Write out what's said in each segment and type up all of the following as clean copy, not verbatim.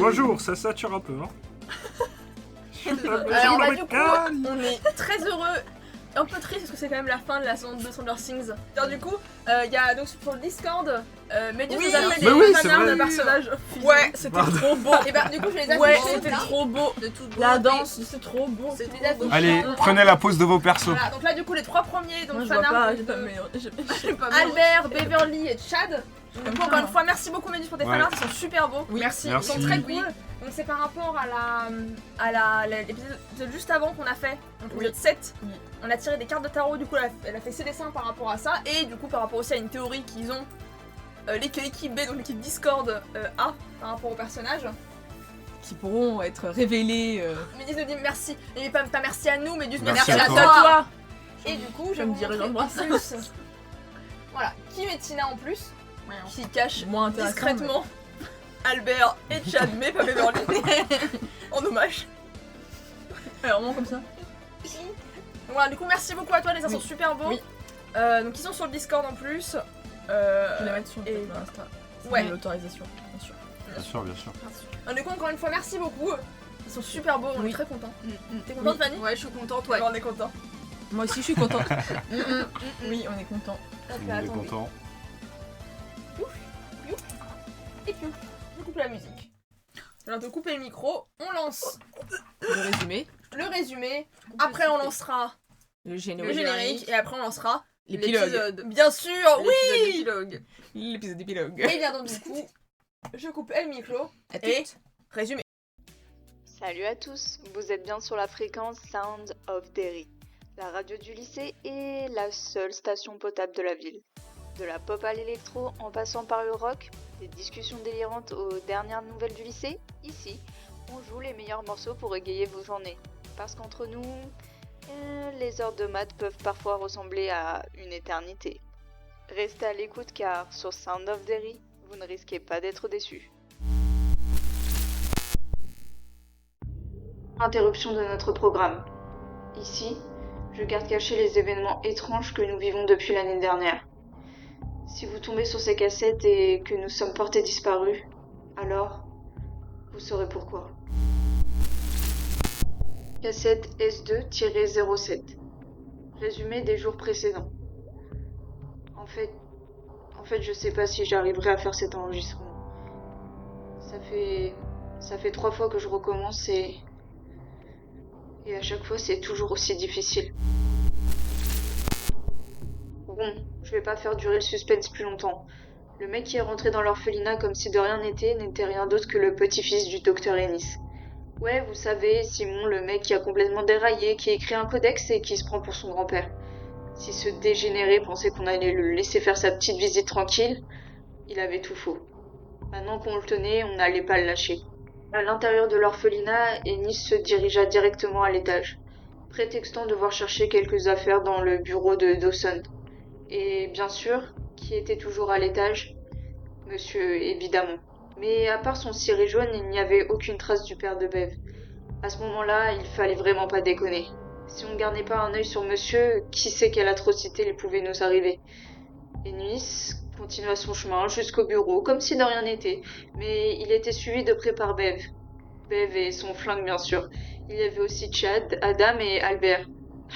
Bonjour, ça sature un peu, hein. Alors bah du coup, on est très heureux, un peu triste parce que c'est quand même la fin de la saison 2 de Stranger Things. Alors du coup, il y a donc sur le Discord, Medus nous a fait mais oui, des c'est fanarts vrai. de personnages. Ouais, c'était trop beau. Et bah du coup je les ai Ouais, affichés. c'était trop beau. De toute La beauté. danse, c'est trop beau. C'était des affiches. Allez, prenez la pause de vos persos. Voilà, donc là du coup les trois premiers, donc Moi, je vois fanarts pas, de j'ai pas meilleur. J'ai pas vu. Albert, Beverly et Chad. Donc, Comme du coup, ça, encore une hein. fois, merci beaucoup Medus pour tes Ouais. fanarts, ils sont super beaux. Oui. Merci, Merci. ils sont très cool. Donc c'est par rapport à l'épisode juste avant qu'on a fait, donc l'épisode 7. Oui. On a tiré des cartes de tarot, du coup elle a fait ses dessins par rapport à ça, et du coup par rapport aussi à une théorie qu'ils ont, l'équipe B, donc l'équipe Discord A, par rapport aux personnages. Qui pourront être révélés. Medus nous dit merci, mais pas merci à nous, Medus, mais Merci merci à à toi. toi. Et du coup, je vais Comme vous dirait montrer Jean en Brassens. plus. Voilà, Kim et Tina en plus, qui cachent Moins intéressant. discrètement Albert et Chad, mais pas Beverly, en hommage. Mais... Alors, vraiment comme ça. Voilà, du coup, merci beaucoup à toi, les uns Oui. sont super beaux. Oui. Donc, ils sont sur le Discord en plus. Je vais les mettre sur et- le Insta. Ouais. L'autorisation, bien sûr. Bien sûr, bien sûr. Donc, du coup, encore une fois, merci beaucoup. Ils sont super beaux, on est Oui. très contents. T'es Oui. contente, Fanny? Ouais, je suis contente, ouais. Ouais, on est contents. Moi aussi, je suis contente. Oui, on est content. Tout le monde est content. Et puis, je coupe la musique. Je viens de couper le micro, on lance Le résumé. le résumé. Après, on lancera Le le générique. générique et après, on lancera L'épilogue. L'épisode. bien sûr, oui. L'épilogue. L'épisode d'épilogue. Et bien donc, du coup, je coupe le micro À et toutes. résumé. Salut à tous, vous êtes bien sur la fréquence Sound of Derry, la radio du lycée et la seule station potable de la ville. De la pop à l'électro en passant par le rock, des discussions délirantes aux dernières nouvelles du lycée, ici, on joue les meilleurs morceaux pour égayer vos journées. Parce qu'entre nous, les heures de maths peuvent parfois ressembler à une éternité. Restez à l'écoute car sur Sound of Derry, vous ne risquez pas d'être déçus. Interruption de notre programme. Ici, je garde cachés les événements étranges que nous vivons depuis l'année dernière. Si vous tombez sur ces cassettes et que nous sommes portés disparus, alors vous saurez pourquoi. Cassette S2-07. Résumé des jours précédents. En fait, je sais pas si j'arriverai à faire cet enregistrement. Ça fait 3 fois que je recommence et à chaque fois c'est toujours aussi difficile. Bon, je vais pas faire durer le suspense plus longtemps. Le mec qui est rentré dans l'orphelinat comme si de rien n'était rien d'autre que le petit-fils du docteur Ennis. Ouais, vous savez, Simon, le mec qui a complètement déraillé, qui écrit un codex et qui se prend pour son grand-père. Si ce dégénéré pensait qu'on allait le laisser faire sa petite visite tranquille, il avait tout faux. Maintenant qu'on le tenait, on n'allait pas le lâcher. À l'intérieur de l'orphelinat, Ennis se dirigea directement à l'étage, prétextant devoir chercher quelques affaires dans le bureau de Dawson. Et bien sûr, qui était toujours à l'étage? Monsieur, évidemment. Mais à part son ciré jaune, il n'y avait aucune trace du père de Bev. À ce moment-là, il fallait vraiment pas déconner. Si on ne gardait pas un œil sur monsieur, qui sait quelle atrocité il pouvait nous arriver. Ennis continua son chemin jusqu'au bureau, comme si de rien n'était, mais il était suivi de près par Bev. Bev et son flingue, bien sûr. Il y avait aussi Chad, Adam et Albert.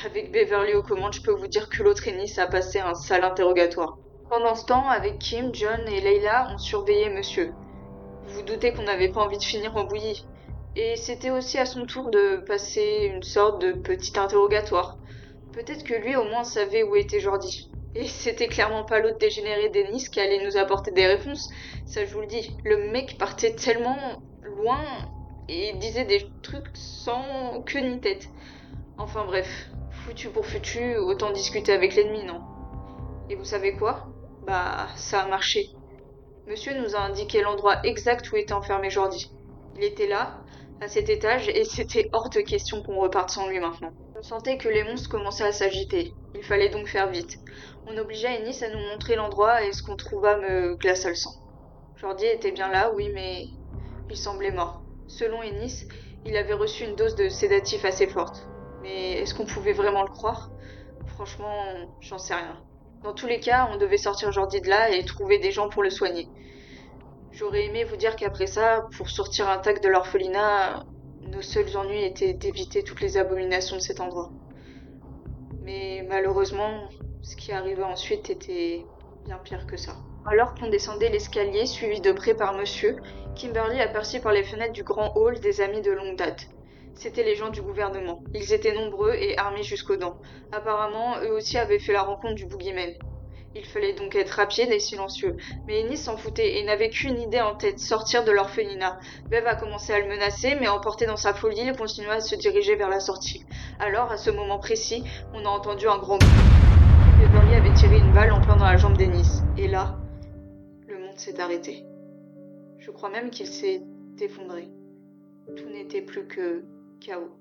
Avec Beverly aux commandes, je peux vous dire que l'autre Ennis a passé un sale interrogatoire. Pendant ce temps, avec Kim, John et Leila, on surveillait monsieur. Vous vous doutez qu'on n'avait pas envie de finir en bouillie. Et c'était aussi à son tour de passer une sorte de petit interrogatoire. Peut-être que lui au moins savait où était Jordi. Et c'était clairement pas l'autre dégénéré d'Ennis qui allait nous apporter des réponses, ça je vous le dis. Le mec partait tellement loin et disait des trucs sans queue ni tête. Enfin bref, foutu pour foutu, autant discuter avec l'ennemi, non? Et vous savez quoi? Bah, ça a marché. Monsieur nous a indiqué l'endroit exact où était enfermé Jordi. Il était là, à cet étage, et c'était hors de question qu'on reparte sans lui maintenant. On sentait que les monstres commençaient à s'agiter. Il fallait donc faire vite. On obligea Ennis à nous montrer l'endroit et ce qu'on trouva me glaça le sang. Jordi était bien là, oui, mais il semblait mort. Selon Ennis, il avait reçu une dose de sédatif assez forte. Mais est-ce qu'on pouvait vraiment le croire? Franchement, j'en sais rien. Dans tous les cas, on devait sortir Jordi de là et trouver des gens pour le soigner. J'aurais aimé vous dire qu'après ça, pour sortir intact de l'orphelinat, nos seuls ennuis étaient d'éviter toutes les abominations de cet endroit. Mais malheureusement, ce qui arrivait ensuite était bien pire que ça. Alors qu'on descendait l'escalier, suivi de près par monsieur, Kimberly aperçut par les fenêtres du grand hall des amis de longue date. C'étaient les gens du gouvernement. Ils étaient nombreux et armés jusqu'aux dents. Apparemment, eux aussi avaient fait la rencontre du boogeyman. Il fallait donc être rapide et silencieux. Mais Ennis s'en foutait et n'avait qu'une idée en tête, sortir de l'orphelinat. Bev a commencé à le menacer, mais emporté dans sa folie, il continua à se diriger vers la sortie. Alors, à ce moment précis, on a entendu un grand bruit. Beverly avait tiré une balle en plein dans la jambe d'Ennis. Et là, le monde s'est arrêté. Je crois même qu'il s'est effondré. Tout n'était plus que chaos.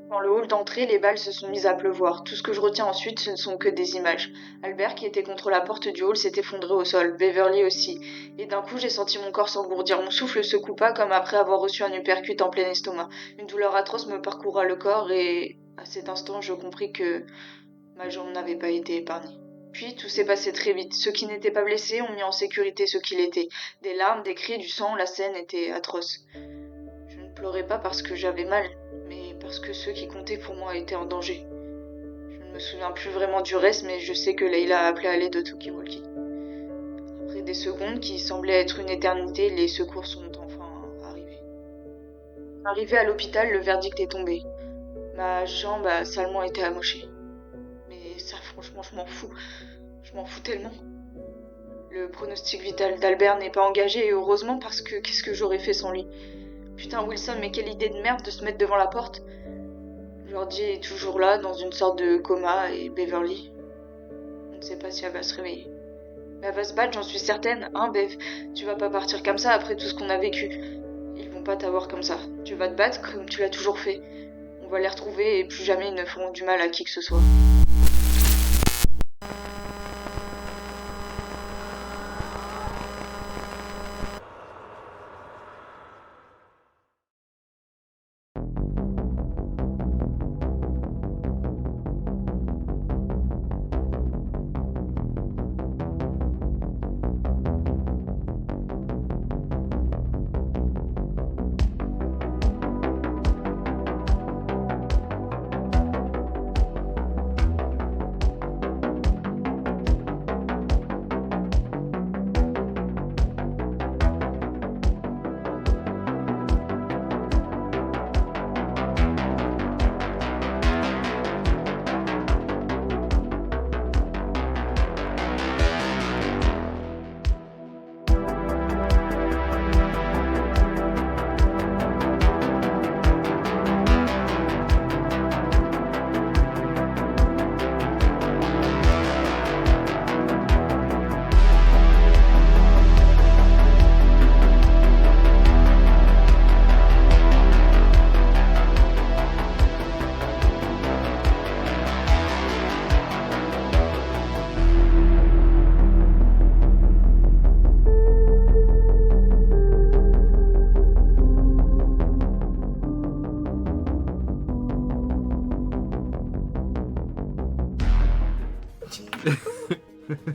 Dans le hall d'entrée, les balles se sont mises à pleuvoir. Tout ce que je retiens ensuite, ce ne sont que des images. Albert, qui était contre la porte du hall, s'est effondré au sol. Beverly aussi. Et d'un coup, j'ai senti mon corps s'engourdir. Mon souffle se coupa comme après avoir reçu un uppercut en plein estomac. Une douleur atroce me parcourra le corps et, à cet instant, je compris que ma jambe n'avait pas été épargnée. Puis, tout s'est passé très vite. Ceux qui n'étaient pas blessés ont mis en sécurité ceux qui l'étaient. Des larmes, des cris, du sang, la scène était atroce. Je ne pleurais pas parce que j'avais mal, mais parce que ceux qui comptaient pour moi étaient en danger. Je ne me souviens plus vraiment du reste, mais je sais que Leila a appelé à l'aide de Talkie-Walkie. Après des secondes qui semblaient être une éternité, les secours sont enfin arrivés. Arrivé à l'hôpital, le verdict est tombé. Ma jambe a salement été amochée. Mais ça, franchement, je m'en fous. Je m'en fous tellement. Le pronostic vital d'Albert n'est pas engagé, et heureusement, parce que qu'est-ce que j'aurais fait sans lui? Putain, Wilson, mais quelle idée de merde de se mettre devant la porte. Georgie est toujours là, dans une sorte de coma, et Beverly, on ne sait pas si elle va se réveiller. Mais elle va se battre, j'en suis certaine, hein, Bev? Tu vas pas partir comme ça après tout ce qu'on a vécu. Ils vont pas t'avoir comme ça. Tu vas te battre comme tu l'as toujours fait. On va les retrouver, et plus jamais ils ne feront du mal à qui que ce soit.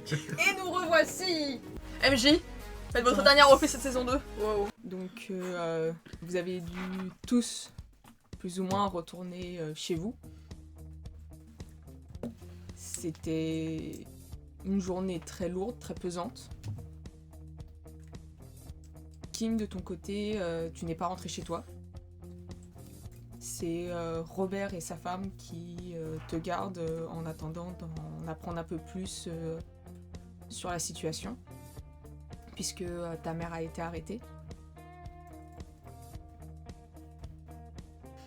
Et nous revoici MJ, faites votre dernière replay cette saison 2. Wow. Donc, vous avez dû tous, plus ou moins, retourner chez vous. C'était une journée très lourde, très pesante. Kim, de ton côté, tu n'es pas rentré chez toi. C'est Robert et sa femme qui te gardent en attendant d'en apprendre un peu plus sur la situation, puisque ta mère a été arrêtée.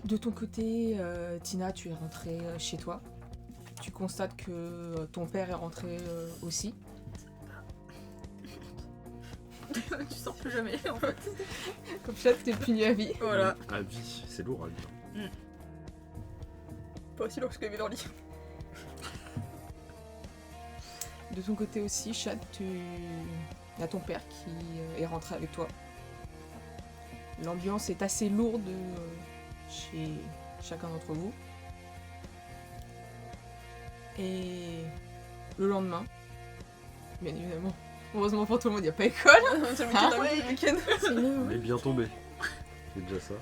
De ton côté, Tina, tu es rentrée chez toi. Tu constates que ton père est rentré aussi. Tu sors plus jamais en fait. Comme ça, t'es puni à vie. Voilà. À vie, c'est lourd à dire. Pas aussi lourd que Beverly. De ton côté aussi, Chad, il y a ton père qui est rentré avec toi. L'ambiance est assez lourde chez chacun d'entre vous. Et le lendemain, bien évidemment, Heureusement pour tout le monde, il n'y a pas école. C'est le week-end, le week-end. On est bien tombé. C'est déjà ça.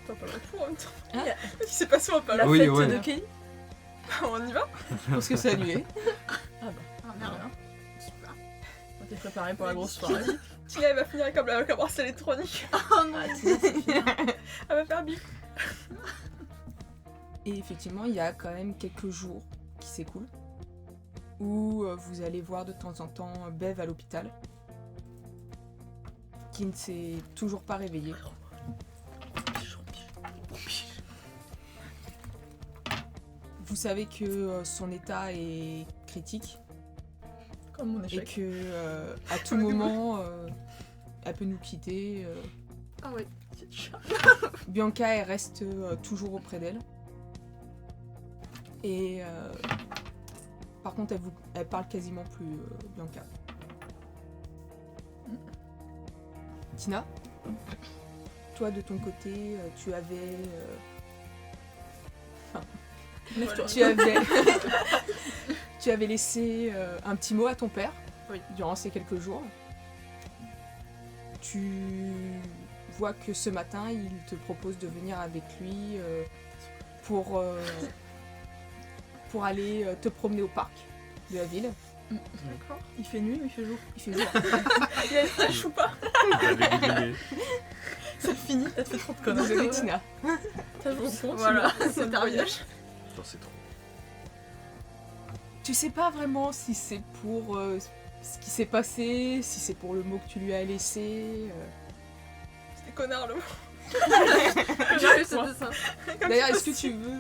T'as pas le retour en même temps. Hein Qu'est-ce qui s'est passé, on va pas La là. Oui, Fête ouais. de Kelly. On y va? Parce que c'est annulé. Ah merde. Super. On t'est préparé pour la grosse soirée. Tina, elle va finir avec un bracelet électronique. Oh non. Elle va faire bip. Et effectivement, il y a quand même quelques jours qui s'écoulent où vous allez voir de temps en temps Bev à l'hôpital qui ne s'est toujours pas réveillée. Vous savez que son état est critique Comme mon et échec. que à tout moment elle peut nous quitter. Ah ouais. Bianca elle reste toujours auprès d'elle. Et par contre elle parle quasiment plus Bianca. Tina, toi de ton côté tu avais Lève-toi. tu avais laissé un petit mot à ton père Oui. durant ces quelques jours. Tu vois que ce matin, il te propose de venir avec lui pour aller te promener au parc de la ville. D'accord. Il fait nuit ou il fait jour? Il fait jour. Il y a une flèche ou pas? Il va dégouliner. C'est fini, t'as fait trop de conneries. Désolée Tina. Ça je vous compte. Voilà, c'est terminé. Putain, c'est trop. Tu sais pas vraiment si c'est pour ce qui s'est passé, si c'est pour le mot que tu lui as laissé. C'était connard le mot. J'ai vu, c'était ça. D'ailleurs, est-ce que tu veux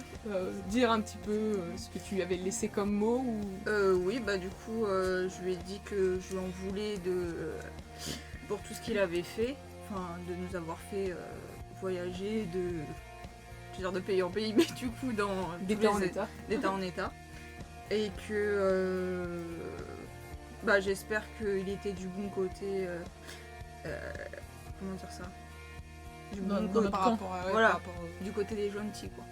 dire un petit peu ce que tu lui avais laissé comme mot ou... Oui, bah du coup, je lui ai dit que je lui en voulais pour tout ce qu'il avait fait, enfin de nous avoir fait voyager de pays en pays, mais du coup d'état en état. d'état en état. Et que bah, j'espère qu'il était du bon côté. Comment dire ça? Du Dans bon notre côté, Par camp. rapport à... Voilà. par rapport au- du côté des gentils, quoi.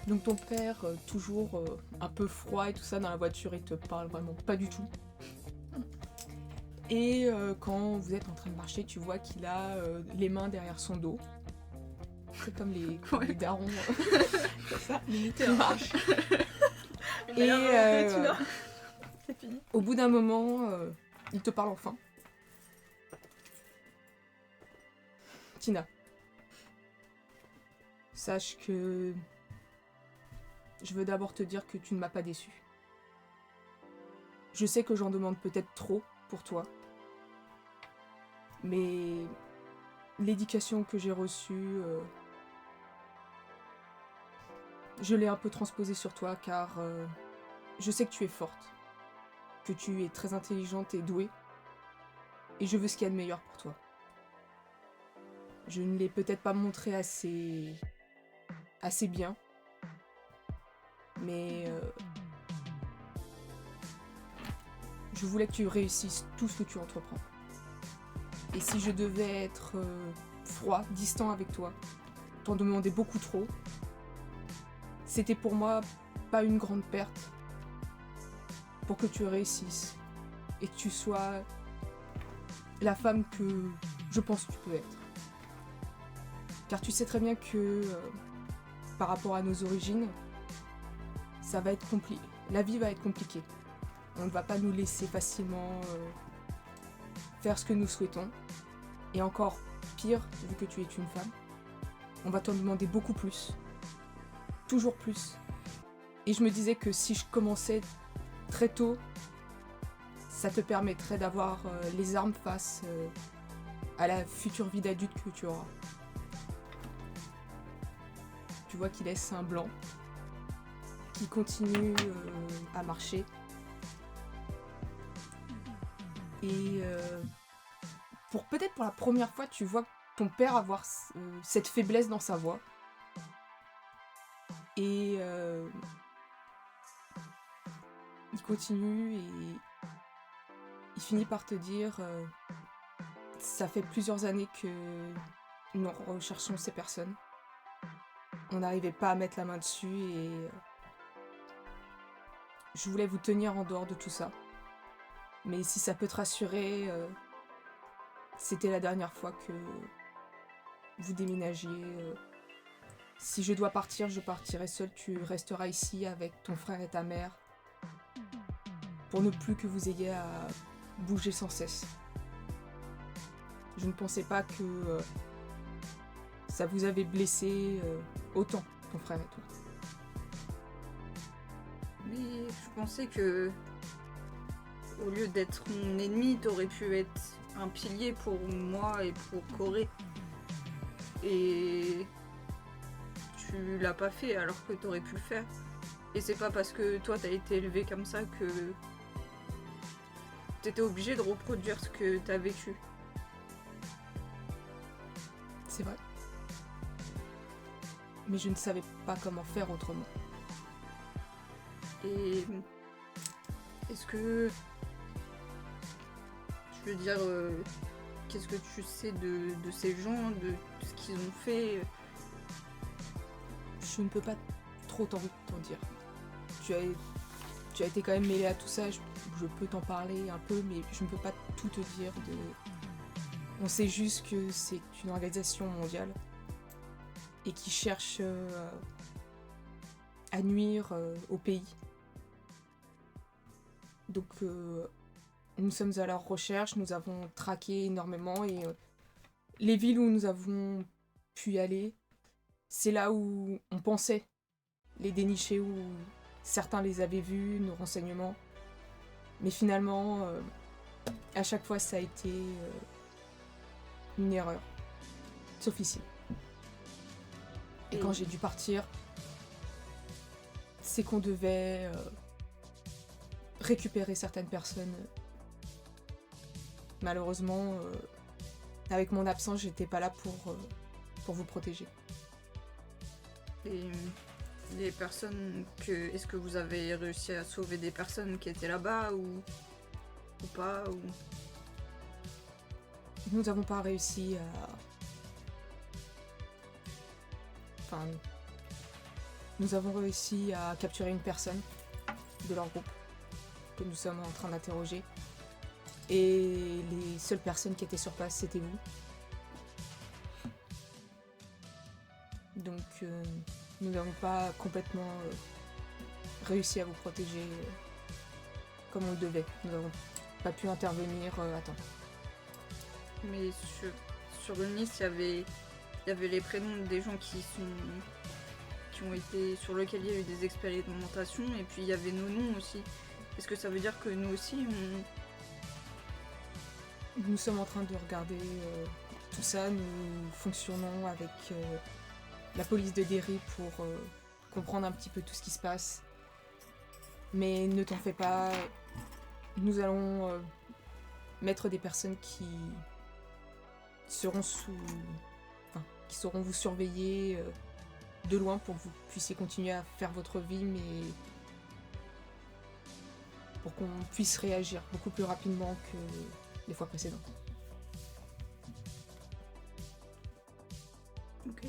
Donc ton père, toujours un peu froid et tout ça dans la voiture, il te parle vraiment pas du tout. Et quand vous êtes en train de marcher, tu vois qu'il a les mains derrière son dos. C'est comme les darons. Comme ça. Limité, Il marche. Une Et, manière de Tina. C'est fini. Au bout d'un moment, il te parle enfin. Tina, sache que je veux d'abord te dire que tu ne m'as pas déçue. Je sais que j'en demande peut-être trop pour toi, mais l'éducation que j'ai reçue, je l'ai un peu transposée sur toi car je sais que tu es forte, que tu es très intelligente et douée, et je veux ce qu'il y a de meilleur pour toi. Je ne l'ai peut-être pas montré assez bien, mais je voulais que tu réussisses tout ce que tu entreprends. Et si je devais être froid, distant avec toi, t'en demander beaucoup trop, c'était pour moi pas une grande perte pour que tu réussisses et que tu sois la femme que je pense que tu peux être. Car tu sais très bien que par rapport à nos origines, ça va être compliqué. La vie va être compliquée. On ne va pas nous laisser facilement faire ce que nous souhaitons. Et encore pire, vu que tu es une femme, on va t'en demander beaucoup plus. Toujours plus. Et je me disais que si je commençais très tôt, ça te permettrait d'avoir les armes face à la future vie d'adulte que tu auras. Tu vois qu'il laisse un blanc, qui continue à marcher. Et peut-être pour la première fois, tu vois ton père avoir cette faiblesse dans sa voix. Et il continue et il finit par te dire ça fait plusieurs années que nous recherchons ces personnes. On n'arrivait pas à mettre la main dessus et je voulais vous tenir en dehors de tout ça. Mais si ça peut te rassurer, c'était la dernière fois que vous déménagiez. Si je dois partir, je partirai seule. Tu resteras ici avec ton frère et ta mère. Pour ne plus que vous ayez à bouger sans cesse. Je ne pensais pas que ça vous avait blessé autant, ton frère et toi. Mais je pensais que, au lieu d'être mon ennemi, t'aurais pu être un pilier pour moi et pour Corée. Et tu l'as pas fait alors que t'aurais pu le faire. Et c'est pas parce que toi t'as été élevé comme ça que t'étais obligé de reproduire ce que t'as vécu. C'est vrai. Mais je ne savais pas comment faire autrement. Et est-ce que, je veux dire, qu'est-ce que tu sais de ces gens, de ce qu'ils ont fait? Je ne peux pas trop t'en dire. Tu as été quand même mêlé à tout ça, je peux t'en parler un peu, mais je ne peux pas tout te dire. On sait juste que c'est une organisation mondiale et qui cherche à nuire au pays. Donc nous sommes à leur recherche, nous avons traqué énormément et les villes où nous avons pu y aller, c'est là où on pensait les dénicher, où certains les avaient vus, nos renseignements. Mais finalement, à chaque fois, ça a été une erreur. Sauf ici. Et quand j'ai dû partir, c'est qu'on devait récupérer certaines personnes. Malheureusement, avec mon absence, j'étais pas là pour vous protéger. Et les personnes est-ce que vous avez réussi à sauver des personnes qui étaient là-bas ou pas ou... Nous n'avons pas réussi à... Enfin... Nous avons réussi à capturer une personne de leur groupe que nous sommes en train d'interroger. Et les seules personnes qui étaient sur place, c'était vous. Donc, nous n'avons pas complètement réussi à vous protéger comme on le devait. Nous n'avons pas pu intervenir à temps. Mais sur une liste, il y avait les prénoms des gens qui ont été sur lesquels il y a eu des expérimentations, et puis il y avait nos noms aussi. Est-ce que ça veut dire que nous aussi, Nous sommes en train de regarder tout ça. Nous fonctionnons avec la police de Derry pour comprendre un petit peu tout ce qui se passe. Mais ne t'en fais pas, nous allons mettre des personnes qui sauront vous surveiller de loin pour que vous puissiez continuer à faire votre vie, mais pour qu'on puisse réagir beaucoup plus rapidement que les fois précédentes. Ok.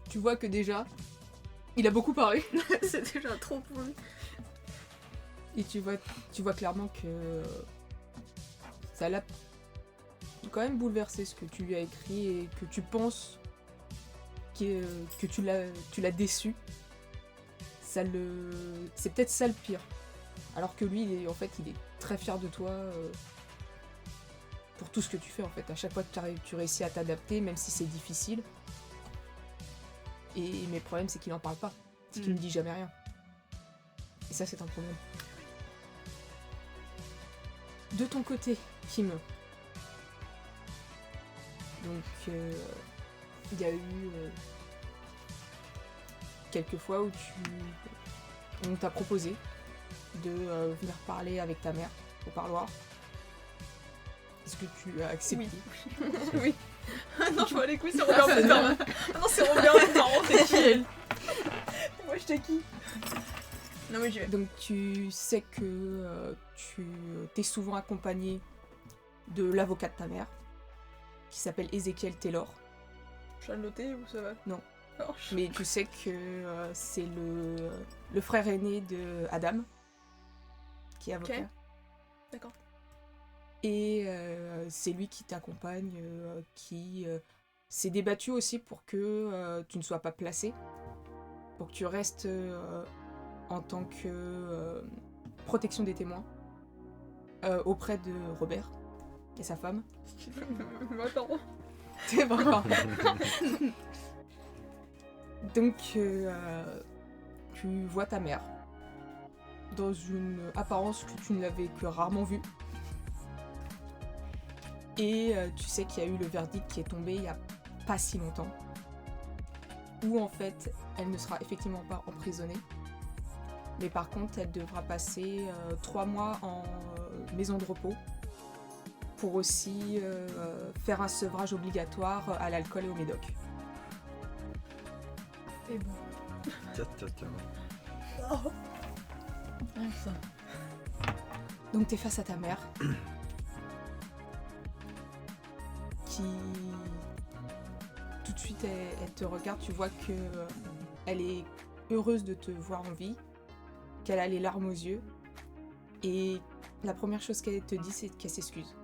Tu vois que déjà, il a beaucoup parlé. C'est déjà trop pour lui. Et tu vois clairement que ça l'a quand même bouleversé ce que tu lui as écrit et que tu penses que tu l'as déçu. C'est peut-être ça le pire. Alors que lui, il est très fier de toi pour tout ce que tu fais en fait. À chaque fois que tu réussis à t'adapter, même si c'est difficile. Mais le problème, c'est qu'il en parle pas. C'est qu'il ne dit jamais rien. Et ça, c'est un problème. De ton côté, Kim. Donc, il y a eu quelques fois où on t'a proposé de venir parler avec ta mère au parloir. Est-ce que tu as accepté? Oui. Non, je vois les couilles, c'est Robert Putain. Ah non, c'est Robert Putain, c'est qui elle? Moi, j'étais qui? Non, mais j'y vais. Donc tu sais que tu t'es souvent accompagné de l'avocat de ta mère, qui s'appelle Ezekiel Taylor. Je dois le noter ou ça va? Mais tu sais que c'est le frère aîné de Adam, qui est avocat. Ok. D'accord. Et c'est lui qui t'accompagne, qui s'est débattu aussi pour que tu ne sois pas placé, pour que tu restes en tant que protection des témoins auprès de Robert et sa femme. Attends. C'est pas grave. Donc, tu vois ta mère dans une apparence que tu ne l'avais que rarement vue. Et tu sais qu'il y a eu le verdict qui est tombé il n'y a pas si longtemps. Où en fait, elle ne sera effectivement pas emprisonnée. Mais par contre, elle devra passer 3 mois en maison de repos. Pour aussi faire un sevrage obligatoire à l'alcool et au médoc. Et bon. Tiens. Rien que ça. Donc t'es face à ta mère. Qui... Tout de suite, elle te regarde, tu vois que elle est heureuse de te voir en vie, qu'elle a les larmes aux yeux. Et la première chose qu'elle te dit, c'est qu'elle s'excuse.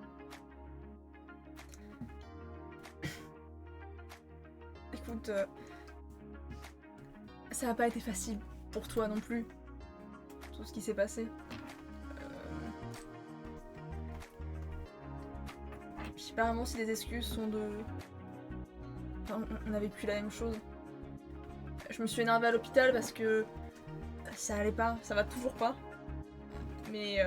Écoute, ça n'a pas été facile pour toi non plus, tout ce qui s'est passé. Je sais pas vraiment si les excuses sont de... Enfin, on a vécu la même chose. Je me suis énervée à l'hôpital parce que ça allait pas, ça va toujours pas. Mais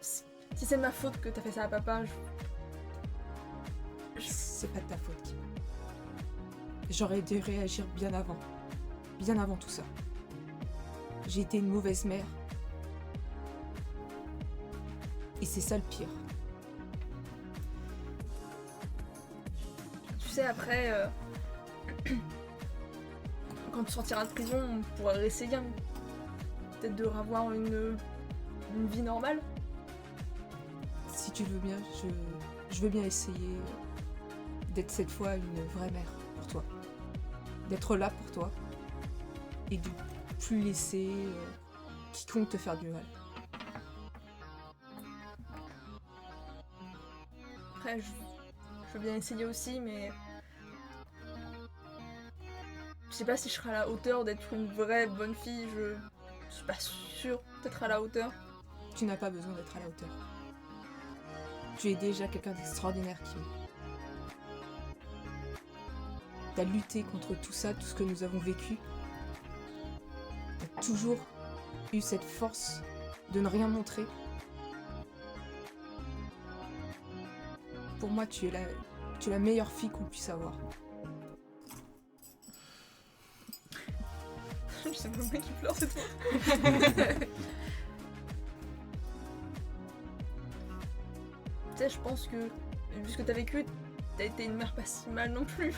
si c'est de ma faute que t'as fait ça à papa, C'est pas de ta faute, Kim. J'aurais dû réagir bien avant tout ça. J'ai été une mauvaise mère. Et c'est ça le pire. Tu sais, après, quand tu sortiras de prison, on pourra réessayer peut-être de revoir une vie normale. Si tu veux bien, je veux bien essayer d'être cette fois une vraie mère pour toi. D'être là pour toi. Et de plus laisser quiconque te faire du mal. Après, je veux bien essayer aussi, mais... Je sais pas si je serai à la hauteur d'être une vraie bonne fille, je suis pas sûre d'être à la hauteur. Tu n'as pas besoin d'être à la hauteur. Tu es déjà quelqu'un d'extraordinaire, Kim. T'as lutté contre tout ça, tout ce que nous avons vécu. T'as toujours eu cette force de ne rien montrer. Pour moi, tu es la meilleure fille qu'on puisse avoir. Je sais pas moi qui pleure, c'est toi. Tu sais, je pense que, vu ce que t'as vécu, t'as été une mère pas si mal non plus.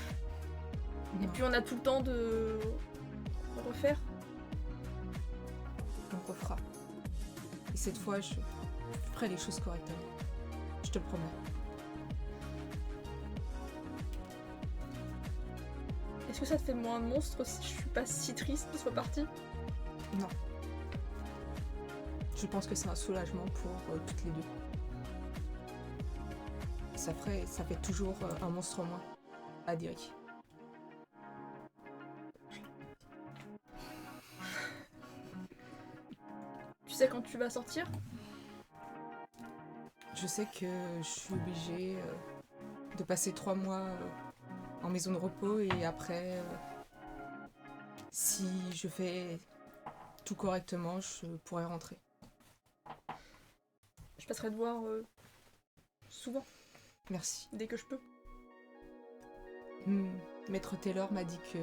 Et Non, puis on a tout le temps de refaire. on refera. Et cette fois, je ferai les choses correctement. Je te le promets. Est-ce que ça te fait moins un monstre si je suis pas si triste qu'il soit parti? Non. Je pense que c'est un soulagement pour toutes les deux. Ça fait toujours un monstre en moins à Derry. Tu sais quand tu vas sortir? Je sais que je suis obligée de passer 3 mois en maison de repos et après, si je fais tout correctement, je pourrais rentrer. Je passerai te voir souvent, Merci. dès que je peux. Maître Taylor m'a dit que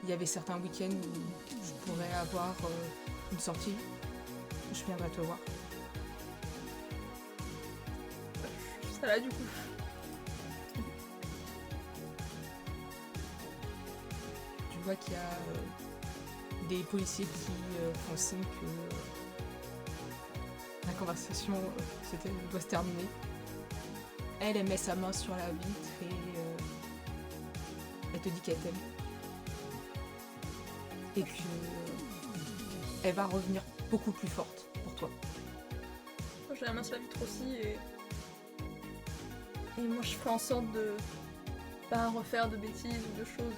il y avait certains week-ends où je pourrais avoir une sortie. Je viendrai te voir. Je serai là du coup. Tu vois qu'il y a des policiers qui font signe que la conversation doit se terminer. Elle met sa main sur la vitre et elle te dit qu'elle t'aime. Et que elle va revenir beaucoup plus forte pour toi. Moi, j'ai la main sur la vitre aussi et moi je ferai en sorte de pas refaire de bêtises ou de choses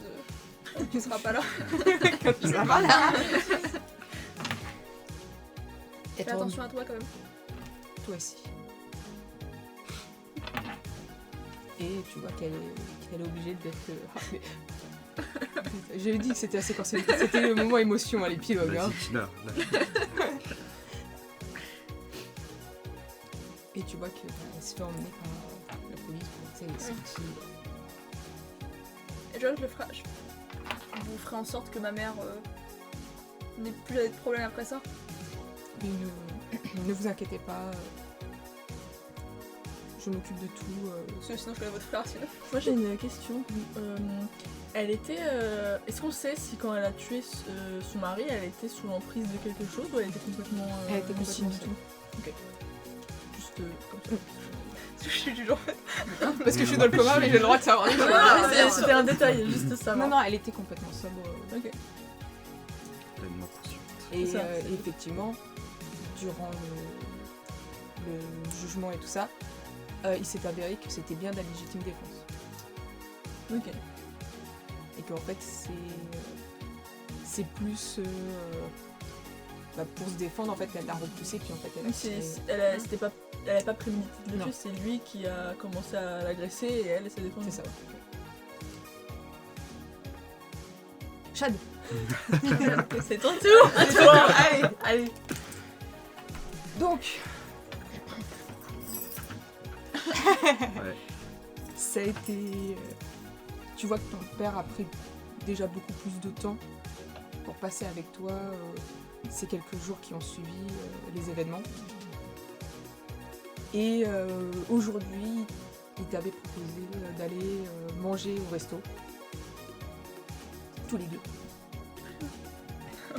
quand tu seras pas là. Ça va là. Et Fais attention à toi quand même. toi aussi. Et tu vois qu'elle est obligée d'être... J'avais dit que c'était assez corsé. C'était le moment émotion à l'épilogue. Hein. Vas-y, Tina, lâche. Et tu vois qu'elle se fait emmener par la police pour les sorties. Et Joël, vous ferez en sorte que ma mère n'ait plus de problème après ça. Mais ne vous inquiétez pas. Je m'occupe de tout. Parce que sinon je connais votre frère sinon. Moi j'ai une question. Elle était. Est-ce qu'on sait si quand elle a tué son mari, elle était sous l'emprise de quelque chose ou elle était complètement. Elle était complètement lucide seule. Ok. Juste comme ça. Je suis du genre. Parce que je suis dans le coma, mais j'ai le droit de savoir. C'était un détail, juste ça. Non, non, elle était complètement sobre. Ok. Pleinement consciente. Et C'est ça. effectivement, durant le jugement et tout ça, il s'est avéré que c'était bien de la légitime défense. Ok. Et qu'en fait, c'est plus pour se défendre. En fait, elle l'a repoussé, puis en fait, elle a tiré. Elle avait pas prémédité de le tuer, c'est lui qui a commencé à l'agresser et elle s'est défendue. C'est ça. Chad. C'est ton tour. À toi. Allez. Donc, Ouais. ça a été... tu vois que ton père a pris déjà beaucoup plus de temps pour passer avec toi ces quelques jours qui ont suivi les événements. Et aujourd'hui, il t'avait proposé d'aller manger au resto. Tous les deux.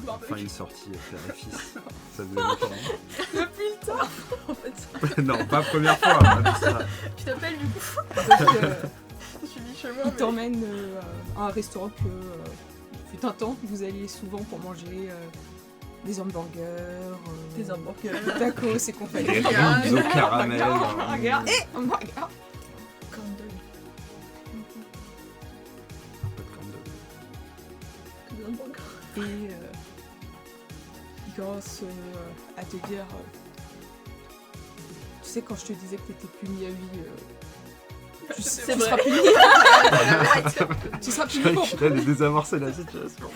Enfin, une sortie père et fils. Ça faisait longtemps. Depuis le temps. En fait, Non, pas première fois. hein, ça. Tu t'appelles du coup. Donc, Je suis dit chez moi. il t'emmène à un restaurant que fut un temps, vous alliez souvent pour manger des hamburgers, des hamburgers. tacos et compagnie. Des ribs au caramel. Hamburger et hamburger. Candle. Pas de corne de- Des hamburgers. Et il commence à te dire tu sais, quand je te disais que t'étais puni à vie, tu C'est seras vrai. puni. Tu seras Je puni croyais pour, qu'il allait désamorcer la situation.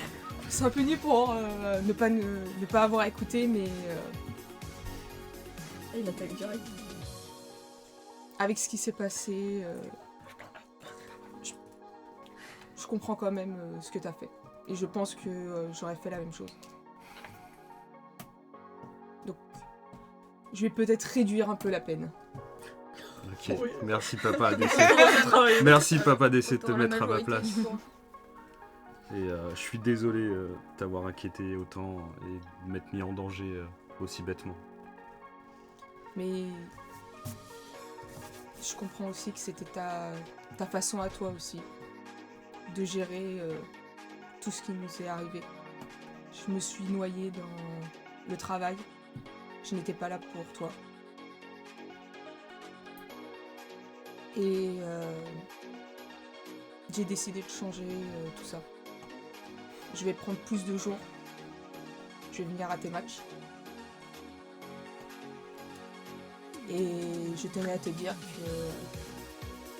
tu seras puni pour ne pas avoir écouté, mais Et il attaque direct. avec ce qui s'est passé, je comprends quand même ce que t'as fait. Et je pense que j'aurais fait la même chose. Donc, je vais peut-être réduire un peu la peine. Ok, Oui. merci papa d'essayer. Merci papa d'essayer de te Dans la mettre à ma majorité place. du temps. Et je suis désolé de t'avoir inquiété autant et de m'être mis en danger aussi bêtement. Mais je comprends aussi que c'était ta façon à toi aussi de gérer tout ce qui nous est arrivé. Je me suis noyée dans le travail. Je n'étais pas là pour toi. Et j'ai décidé de changer tout ça. Je vais prendre plus de jours. Je vais venir à tes matchs. Et je tenais à te dire que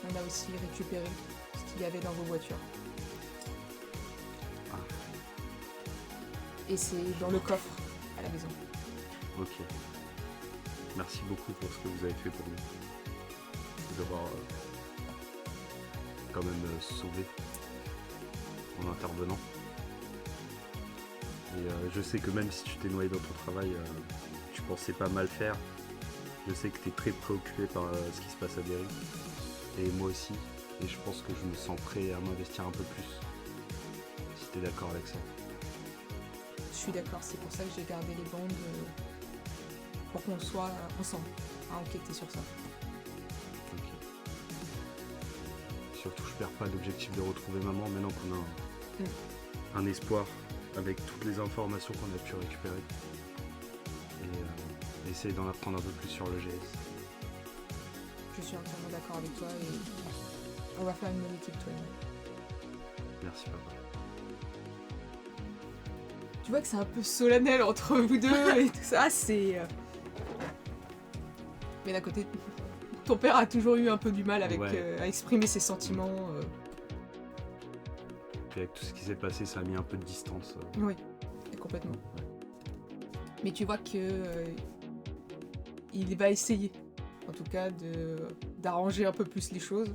on a aussi récupéré ce qu'il y avait dans vos voitures. Et c'est dans le coffre à la maison. Ok. Merci beaucoup pour ce que vous avez fait pour nous. Vous avoir quand même sauvé en intervenant. Et je sais que même si tu t'es noyé dans ton travail, tu pensais pas mal faire. Je sais que tu es très préoccupé par ce qui se passe à Derry. Et moi aussi. Et je pense que je me sens prêt à m'investir un peu plus. Si tu es d'accord avec ça. Je suis d'accord, c'est pour ça que j'ai gardé les bandes pour qu'on soit ensemble à enquêter sur ça. Ok. perd pas l'objectif de retrouver maman maintenant qu'on a un espoir avec toutes les informations qu'on a pu récupérer. Et essayer d'en apprendre un peu plus sur le GS. Je suis entièrement d'accord avec toi et on va faire une bonne équipe, toi et moi. Merci papa. Tu vois que c'est un peu solennel entre vous deux et tout ça, c'est... Mais d'un côté, ton père a toujours eu un peu du mal avec, Ouais. à exprimer ses sentiments. Puis avec tout ce qui s'est passé, ça a mis un peu de distance. Oui, complètement. Mais tu vois que il va essayer, en tout cas, d'arranger un peu plus les choses.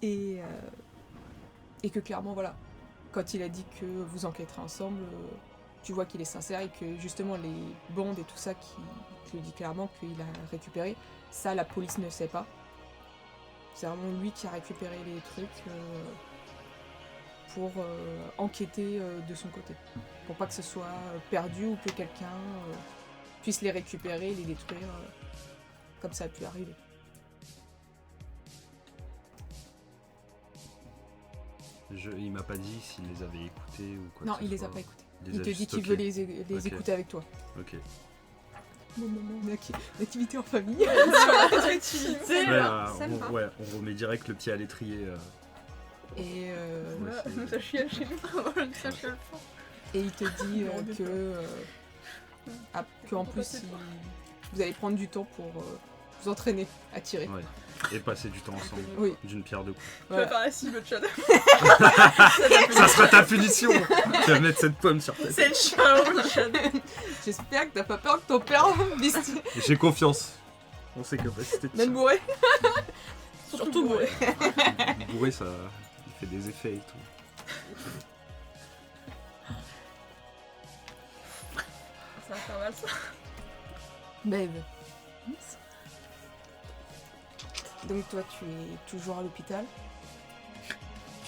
Et que clairement, voilà, quand il a dit que vous enquêterez ensemble, tu vois qu'il est sincère et que justement les bandes et tout ça qui lui dit clairement qu'il a récupéré, ça la police ne sait pas. C'est vraiment lui qui a récupéré les trucs pour enquêter de son côté. Pour pas que ce soit perdu ou que quelqu'un puisse les récupérer et les détruire comme ça a pu arriver. Il m'a pas dit s'il les avait écoutés ou quoi. Non, que ce il les a soit. pas écoutés. Les Il a te dit juste qu'il stockés. veut les Ok. écouter avec toi. Ok. Bon moment, l'activité en famille. Ouais, sympa. on remet direct le pied à l'étrier. Et, on va essayer. Ça chie chez nous. et il te dit que en plus, vous allez prendre du temps pour vous entraîner à tirer. Ouais. Et passer du temps ensemble. Oui. D'une pierre deux coups. Tu vas faire la cible, Chad. Ça sera ta punition. Tu vas mettre cette pomme sur ta tête. C'est le chien, Chad. J'espère que t'as pas peur que ton père viste J'ai confiance. On sait capacité de même bourré. Surtout bourré. bourré, ça, il fait des effets et tout. Ça va faire mal, ça. Babe. Donc toi tu es toujours à l'hôpital.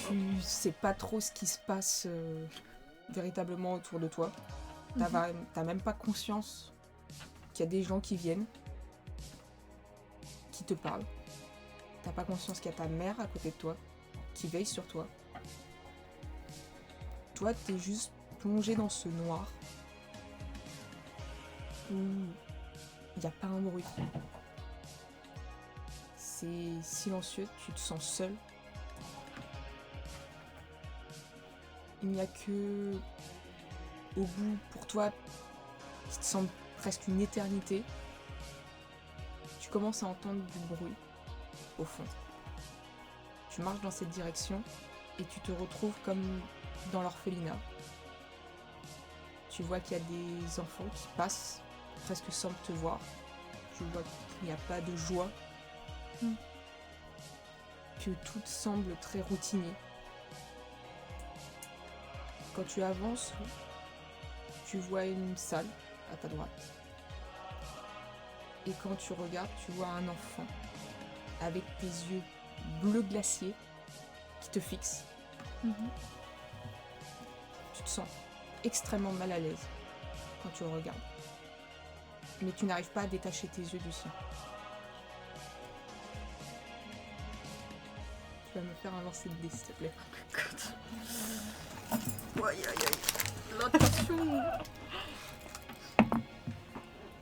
Tu sais pas trop ce qui se passe véritablement autour de toi. T'as même pas conscience qu'il y a des gens qui viennent, qui te parlent. T'as pas conscience qu'il y a ta mère à côté de toi, qui veille sur toi. Toi t'es juste plongé dans ce noir où il n'y a pas un bruit. C'est silencieux, tu te sens seul. Il n'y a que, au bout, pour toi, qui te semble presque une éternité, tu commences à entendre du bruit au fond. Tu marches dans cette direction et tu te retrouves comme dans l'orphelinat. Tu vois qu'il y a des enfants qui passent presque sans te voir. Tu vois qu'il n'y a pas de joie. Que tout semble très routinier. Quand tu avances, tu vois une salle à ta droite. Et quand tu regardes, tu vois un enfant avec tes yeux bleu glacier qui te fixent. Tu te sens extrêmement mal à l'aise quand tu le regardes. Mais tu n'arrives pas à détacher tes yeux du sien. Tu vas me faire un lancer de dés, s'il te plaît. Aïe aïe aïe. L'attention.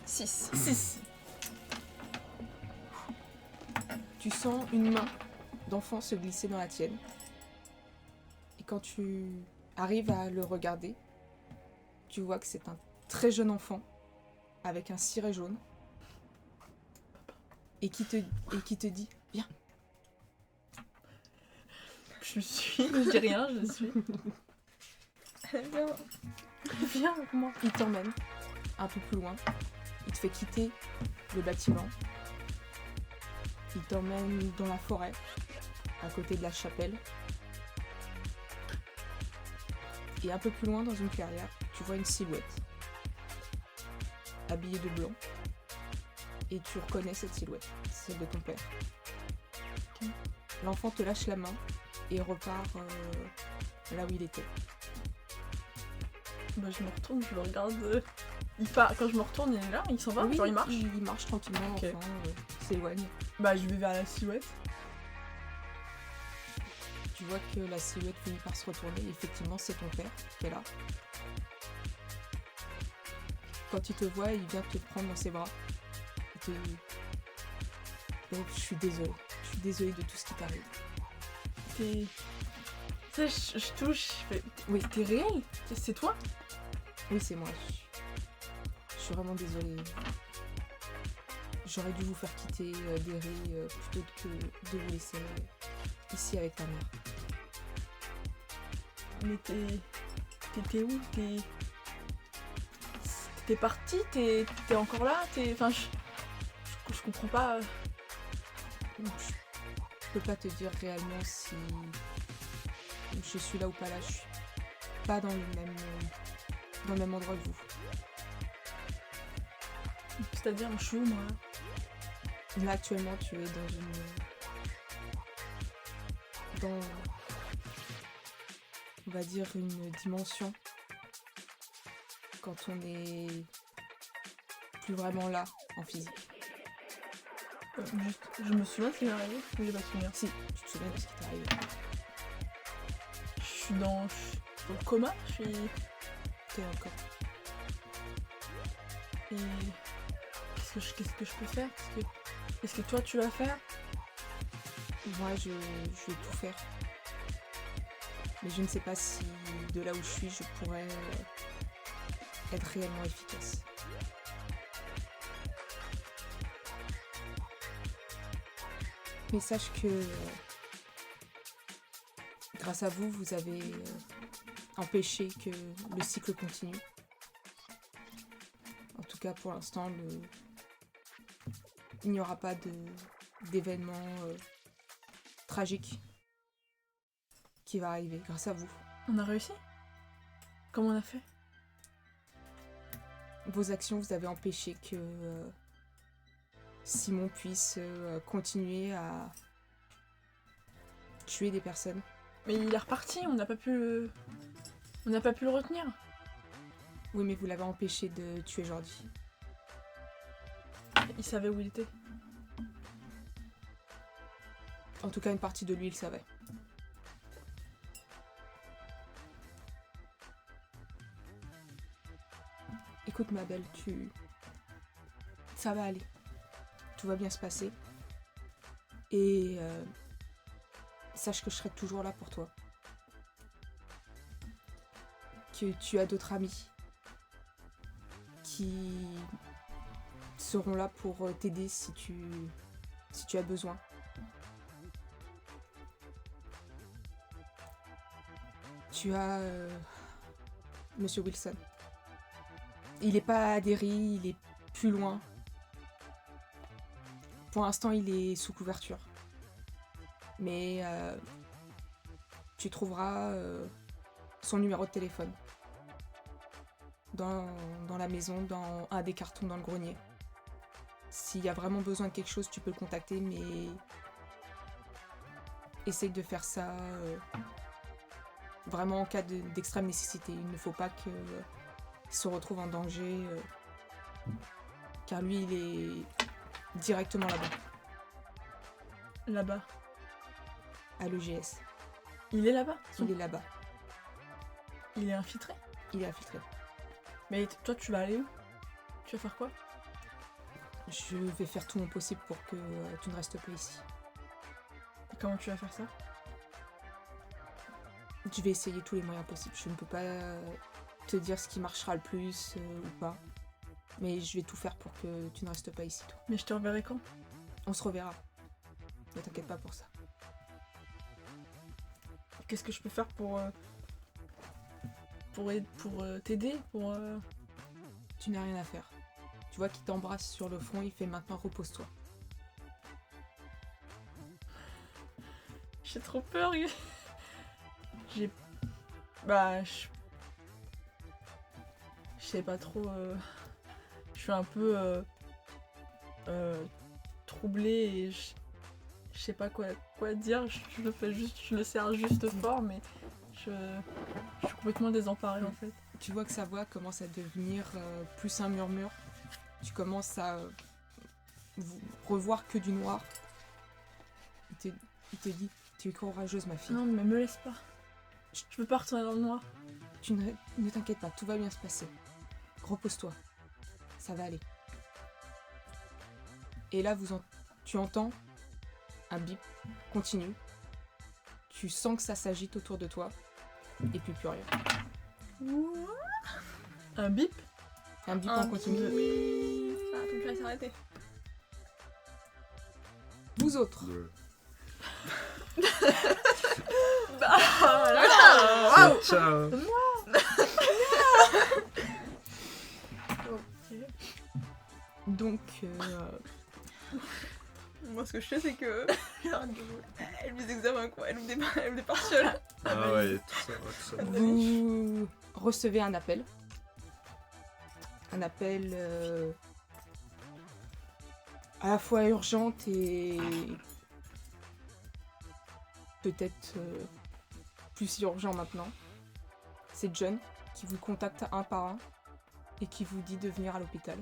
6. Tu sens une main d'enfant se glisser dans la tienne. Et quand tu arrives à le regarder, tu vois que c'est un très jeune enfant avec un ciré jaune et qui te dit « Viens ». Je dis rien, je suis. Viens avec moi. Il t'emmène un peu plus loin. Il te fait quitter le bâtiment. Il t'emmène dans la forêt, à côté de la chapelle. Et un peu plus loin, dans une clairière, tu vois une silhouette, habillée de blanc. Et tu reconnais cette silhouette, c'est celle de ton père. L'enfant te lâche la main et repart là où il était. Bah, je me retourne, je le regarde. Il part. Quand je me retourne, il est là, il s'en va, Oui, genre il marche. Il marche tranquillement, Ok. l'enfant s'éloigne. Bah, je vais vers la silhouette. tu vois que la silhouette finit par se retourner. Et effectivement, c'est ton père qui est là. Quand il te voit, il vient te prendre dans ses bras. Il te dit donc, je suis désolée. Je suis désolée de tout ce qui t'arrive. T'es... Tu sais, je touche, je fais... Oui, T'es réel? C'est toi? oui, c'est moi. Je suis vraiment désolée. J'aurais dû vous faire quitter Derry plutôt que de vous laisser ici avec ta mère. Mais t'es où? T'es parti? T'es encore là? Enfin, je comprends pas. Je peux pas te dire réellement si je suis là ou pas là. Je suis pas dans le même endroit que vous. C'est-à-dire, je suis où, moi? Là, actuellement, tu es dans on va dire une dimension quand on est plus vraiment là en physique. Juste, je me souviens de ce qui m'est arrivé, ou j'ai pas souvenir? Si, tu te souviens de ce qui t'est arrivé. Je suis dans le coma, je suis... T'es encore. Et... Qu'est-ce que je peux faire? Qu'est-ce que toi tu vas faire? Moi, je vais tout faire. Mais je ne sais pas si de là où je suis, je pourrais être réellement efficace. Mais sache que grâce à vous, vous avez empêché que le cycle continue. En tout cas, pour l'instant, il n'y aura pas d'événement tragique qui va arriver grâce à vous. On a réussi? Comment on a fait? Vos actions, vous avez empêché que Simon puisse continuer à tuer des personnes. Mais il est reparti, on n'a pas pu le retenir. Oui, mais vous l'avez empêché de tuer Jordi. Il savait où il était. En tout cas, une partie de lui, il savait. Écoute, ma belle, ça va aller. Tout va bien se passer. Et sache que je serai toujours là pour toi. Que tu as d'autres amis qui seront là pour t'aider si tu as besoin. Tu as Monsieur Wilson. Il est pas à Derry, il est plus loin. Pour l'instant, il est sous couverture. Mais tu trouveras son numéro de téléphone dans la maison, dans un des cartons dans le grenier. S'il y a vraiment besoin de quelque chose, tu peux le contacter, mais essaye de faire ça vraiment en cas d'extrême nécessité. Il ne faut pas qu'il se retrouve en danger, car lui, il est directement là-bas. Là-bas. À l'EGS. Il est là-bas? Il est là-bas. Il est infiltré? Il est infiltré. Mais toi, tu vas aller où? Tu vas faire quoi? Je vais faire tout mon possible pour que tu ne restes pas ici. Et comment tu vas faire ça? Je vais essayer tous les moyens possibles. Je ne peux pas te dire ce qui marchera le plus ou pas. Mais je vais tout faire pour que tu ne restes pas ici, toi. Mais je te reverrai quand? On se reverra. Ne t'inquiète pas pour ça. Qu'est-ce que je peux faire pour t'aider? Tu n'as rien à faire. Tu vois qu'il t'embrasse sur le front, il fait maintenant repose-toi. J'ai trop peur. Je sais pas trop. Je suis un peu troublée et je sais pas quoi dire. Je le serre juste fort, mais je suis complètement désemparée en fait. Tu vois que sa voix commence à devenir plus un murmure. Tu commences à revoir que du noir. Il te dit, Tu es courageuse, ma fille. Non, mais me laisse pas. Je veux pas retourner dans le noir. Tu ne t'inquiète pas, tout va bien se passer. Repose-toi. Ça va aller. Et là, tu entends un bip continu. Tu sens que ça s'agite autour de toi. Et puis plus rien. Un bip. Un bip en continu. Ça a pu s'arrêter. Vous autres. Waouh. Ciao. Donc, Moi, ce que je sais, c'est que. Elle ouvre des examens, quoi. Elle ouvre des partiels. Ah ouais, tout ça. vous recevez un appel. Un appel à la fois urgente et peut-être plus urgent maintenant. C'est John qui vous contacte un par un et qui vous dit de venir à l'hôpital.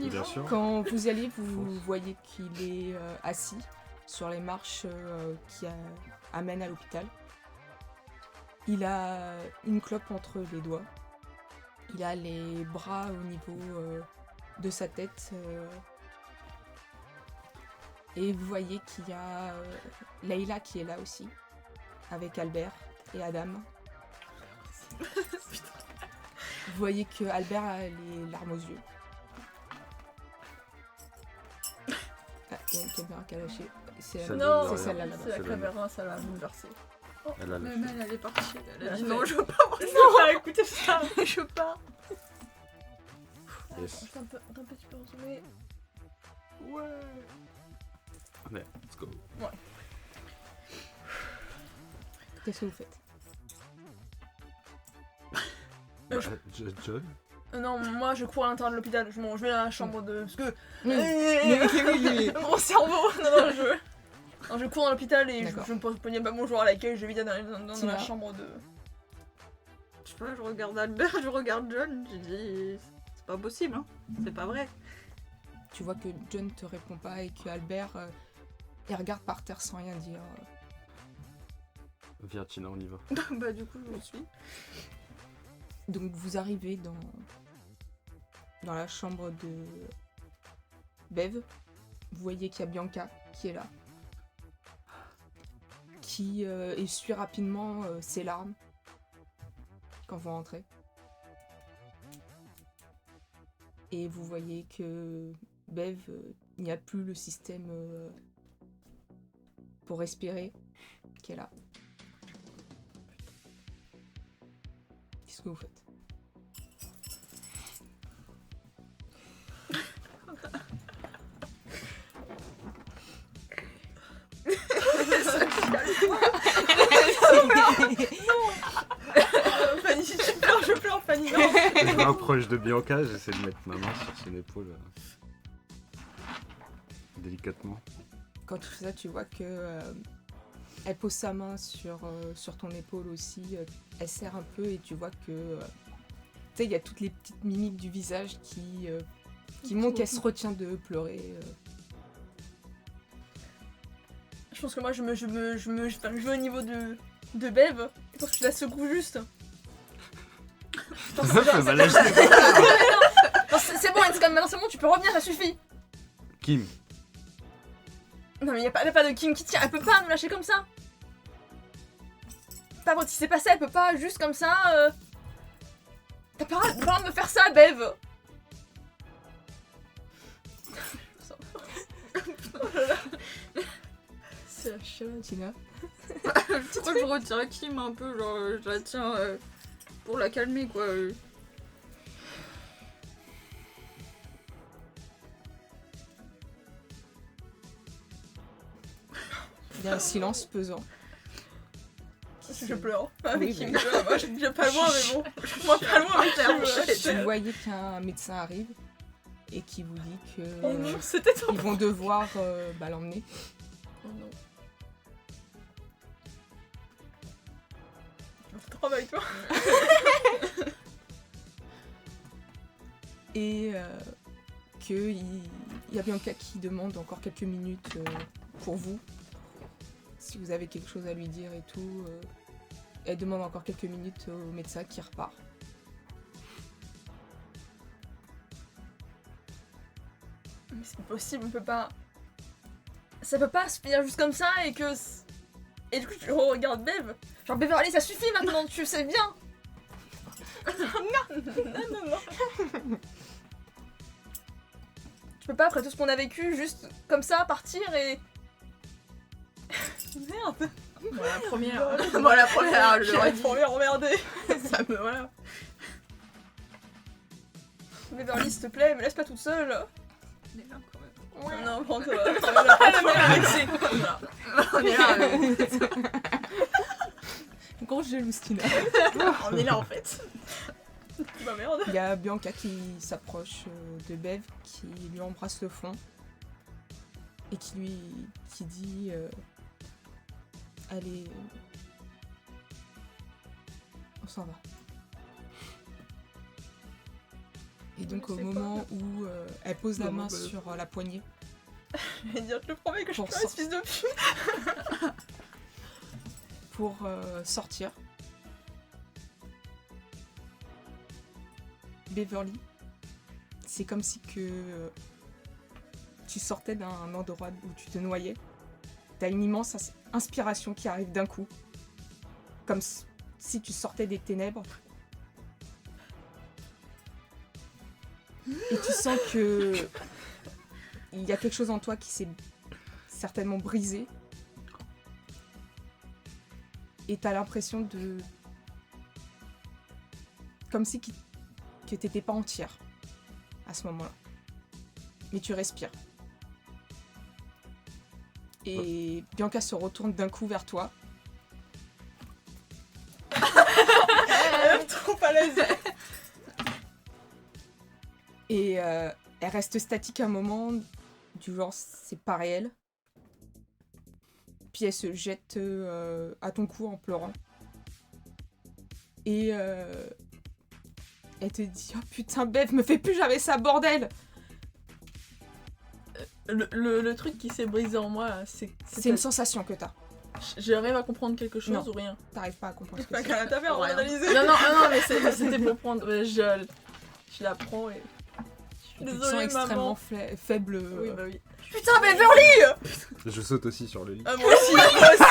Bien sûr. Quand vous y allez, vous voyez qu'il est assis sur les marches qui amènent à l'hôpital. Il a une clope entre les doigts. Il a les bras au niveau de sa tête. Et vous voyez qu'il y a Leïla qui est là aussi, avec Albert et Adam. Vous voyez que Albert a les larmes aux yeux. Ah, il y a une caméra qui a lâché. C'est Celle Non, de c'est celle-là là-bas. C'est la C'est la caméra, ça l'a bouleversé. Elle a lâché. Même elle est partie. Elle a dit Elle non, fait- je veux pas voir Non, pas écouter ça. ça. Je veux pas. Yes. Attends un petit peu retourner. Allez, let's go. Qu'est-ce que vous faites? John. Non, moi je cours à l'intérieur de l'hôpital. Je vais à la chambre de. Parce que. Oui. Mon cerveau. Non, je cours dans l'hôpital et D'accord. je me pose bonjour à l'accueil. Je vais vite dans Tu la vas. chambre de. Je sais pas, je regarde Albert, je regarde John. J'ai dit, c'est pas possible, hein. C'est pas vrai. Tu vois que John te répond pas et que Albert il regarde par terre sans rien dire. Viens Tina, on y va. Bah du coup, je me suis. Donc vous arrivez dans la chambre de Bev. Vous voyez qu'il y a Bianca qui est là. Qui essuie rapidement ses larmes quand vous rentrez. Et vous voyez que Bev, il n'y a plus le système pour respirer qui est là. Qu'est-ce que vous faites? Fanny, si tu pleures, je pleure, Fanny. Non. Je me rapproche de Bianca, j'essaie de mettre ma main sur son épaule. Délicatement. Quand tu fais ça, tu vois que elle pose sa main sur ton épaule aussi. Elle serre un peu et tu vois que tu sais, il y a toutes les petites mimiques du visage qui montrent qu'elle se retient de pleurer. Je pense que moi je vais au niveau de Bev. Je pense que je la secoue juste. Putain, c'est genre- Elle va lâcher. Non, c'est bon, c'est comme maintenant, c'est bon, tu peux revenir, ça suffit. Kim. Non, mais y a pas de Kim qui tient, elle peut pas nous lâcher comme ça. Pas quand il s'est passé, elle peut pas juste comme ça. T'as pas le droit de me faire ça, Bev. C'est la chienne. Tina, Je crois que je retiens Kim un peu, genre je la tiens pour la calmer quoi. il y a un silence pesant. Je pleure. Oui, Avec Kim, mais- moi je suis pas loin, mais bon. Moi pas loin, mais Vous voyez qu'un médecin arrive et qui vous dit que Oh non, c'était trop. ils vont devoir l'emmener. Oh non. Trop avec toi. Et qu'il Il y a Bianca qui demande encore quelques minutes pour vous. Si vous avez quelque chose à lui dire et tout. Elle demande encore quelques minutes au médecin qui repart. Mais c'est pas possible, on peut pas... Ça peut pas se finir juste comme ça et que... Et du coup, tu regardes Bev. Genre, Beverly, ça suffit maintenant, tu sais bien. non. Tu peux pas, après tout ce qu'on a vécu, juste comme ça, partir et... Merde. Bon, la première. Bon, la première, je l'aurais J'ai trop emmerdé. Ça me. Voilà. Beverly, s'il te plaît, me laisse pas toute seule. On est là quand même. Non, prends-toi. Voilà. On est là. Grosse jalouse, Tina. On est là en fait. Bah merde. Il y a Bianca qui s'approche de Bev, qui lui embrasse le front et qui dit allez, on s'en va. Et donc Mais au c'est moment où elle pose la Maman, main bah, sur la poignée Je vais dire, je te promets que je Pour suis pas ce fils de pute. pour sortir, Beverly, c'est comme si que tu sortais d'un endroit où tu te noyais. T'as une immense inspiration qui arrive d'un coup, comme si tu sortais des ténèbres. Et tu sens que il y a quelque chose en toi qui s'est certainement brisé. Et t'as l'impression de... Comme si que t'étais pas entière à ce moment-là. Mais tu respires. Et Bianca se retourne d'un coup vers toi. Trop à l'aise. Et elle reste statique un moment, du genre c'est pas réel. Puis elle se jette à ton cou en pleurant. Et elle te dit oh putain Bev, me fais plus jamais ça bordel. Le truc qui s'est brisé en moi, là, c'est C'est une sensation que t'as. J'arrive à comprendre quelque chose Non. ou rien. T'arrives pas à comprendre ce que Pas c'est. qu'à la taverne, on va Rien. analyser. Non, mais c'était pour prendre. Ouais, je la prends et. Je suis Tu te sens désolée, extrêmement maman. faible. Oui, bah oui. Putain, Beverly. Je saute aussi sur le lit. Ah, moi aussi, moi aussi.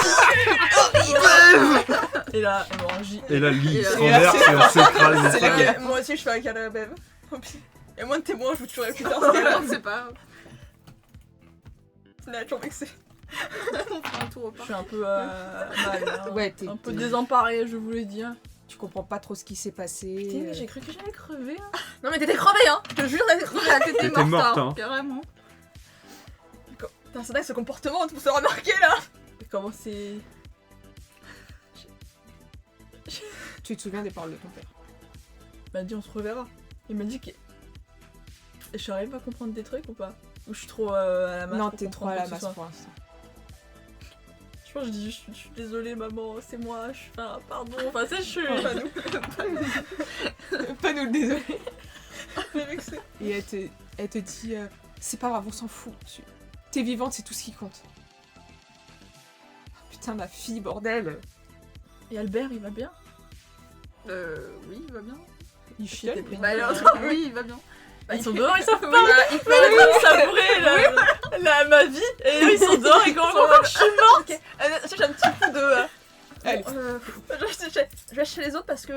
Et là, bon, j'y. Et là, le lit, il se Et là, renverse et on s'écrase. C'est laquelle Moi aussi, je fais un câlin à Bev. Et moins de témoins, je vous tuerai plus tard. C'est là. C'est pas. C'est la toujours vexée. On fera un tour au Je parc. suis un peu mal, hein. Ouais, Un peu désemparée, je voulais dire. Tu comprends pas trop ce qui s'est passé. Putain, mais j'ai cru que j'allais crever. Hein. Non, mais t'étais crevé, hein. Je te jure, t'étais crevé. T'étais morte, hein. Carrément. Putain, c'est dingue ce comportement, tout se remarquer là. Et comment c'est. Tu te souviens des paroles de ton père. Il m'a dit on se reverra. Il m'a dit que. Je j'arrive à comprendre des trucs ou pas? Ou je suis trop à la masse? Non, pour t'es trop comprendre à la quoi que ce masse soit. pour l'instant. Je pense que je dis je suis désolée maman, c'est moi, je suis. Enfin, pardon, enfin c'est je suis. Pas nous. Pas nous le désolé. Mais vexée. Et elle te dit c'est pas grave, on s'en fout. T'es vivante, c'est tout ce qui compte. Putain, ma fille, bordel. Et Albert, il va bien? Oui, il va bien. Il chiale. C'était Bah, il est en train- oui, il va bien. Bah, ils sont dehors, ils savent pas. Il Ils sont en train de savourer ma vie. Et eux, ils sont dehors et quand je suis morte. J'ai un petit coup de. Allez. Je vais chez les autres parce que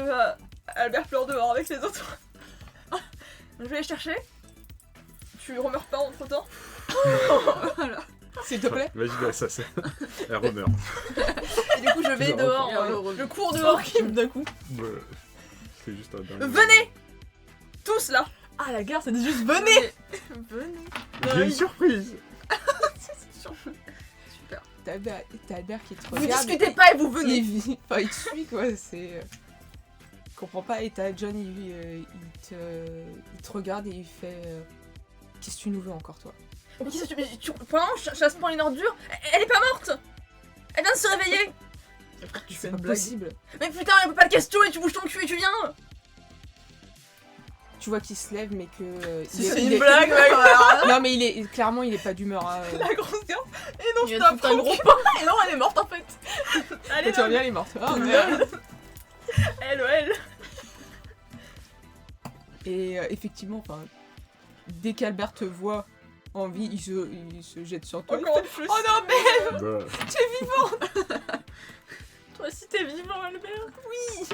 Albert pleure dehors avec les autres. Je vais les chercher. Tu remeurs pas entre temps. S'il te plaît. Vas-y, ça c'est. Elle remeurt. Et du coup, je vais Je dehors. reviens. Je cours dehors. D'un coup. C'est juste un dernier. Venez tous là. Ah, la gare, c'est juste venez. Venez. J'ai une surprise. Super. T'as Albert qui te Vous regarde. discutez pas et vous venez. Enfin, il te suit quoi, c'est. Je comprends pas. Et t'as John, il te regarde et il fait. Qu'est-ce que tu nous veux encore, toi? Mais qu'est-ce que tu. Vraiment, je chasse pour une ordure. Elle est pas morte. Elle vient de se réveiller. Tu fais C'est une pas blague. possible. Mais putain, elle peut pas de question et tu bouges ton cul et tu viens. tu vois qu'il se lève, mais que. C'est une blague, mec. Non, mais clairement, il est pas d'humeur. Hein. La grosse gare. Et non, Il je vient de tape un foutre gros pain. Et non, elle est morte en fait. Allez, Tu reviens, elle est morte. Oh, merde. merde. Elle. Et effectivement, enfin, dès qu'Albert te voit en vie, il se jette sur toi. Encore une fois. Oh non, mais Bah, tu es vivant. Toi aussi t'es vivant, Albert. Oui,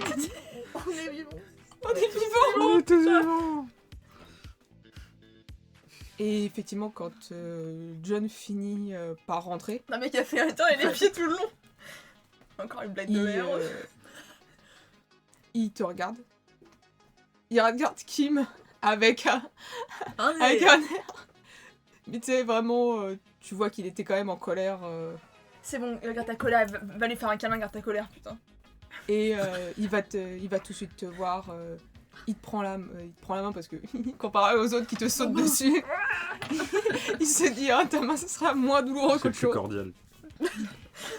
On est vivant. on est vivant. on était vivants. Et effectivement, quand John finit par rentrer, Non, mec, il a fait un temps et les pieds tout le long. Encore une blague de merde. il te regarde. Il regarde Kim avec un Allez. air. Mais tu sais, vraiment, tu vois qu'il était quand même en colère. C'est bon, garde ta colère, va lui faire un câlin, garde ta colère, putain. Et il va tout de suite te voir. Il te prend la main parce que, comparé aux autres qui te sautent dessus, il se dit ah, ta main ce sera moins douloureux C'est qu'autre plus chose. cordial.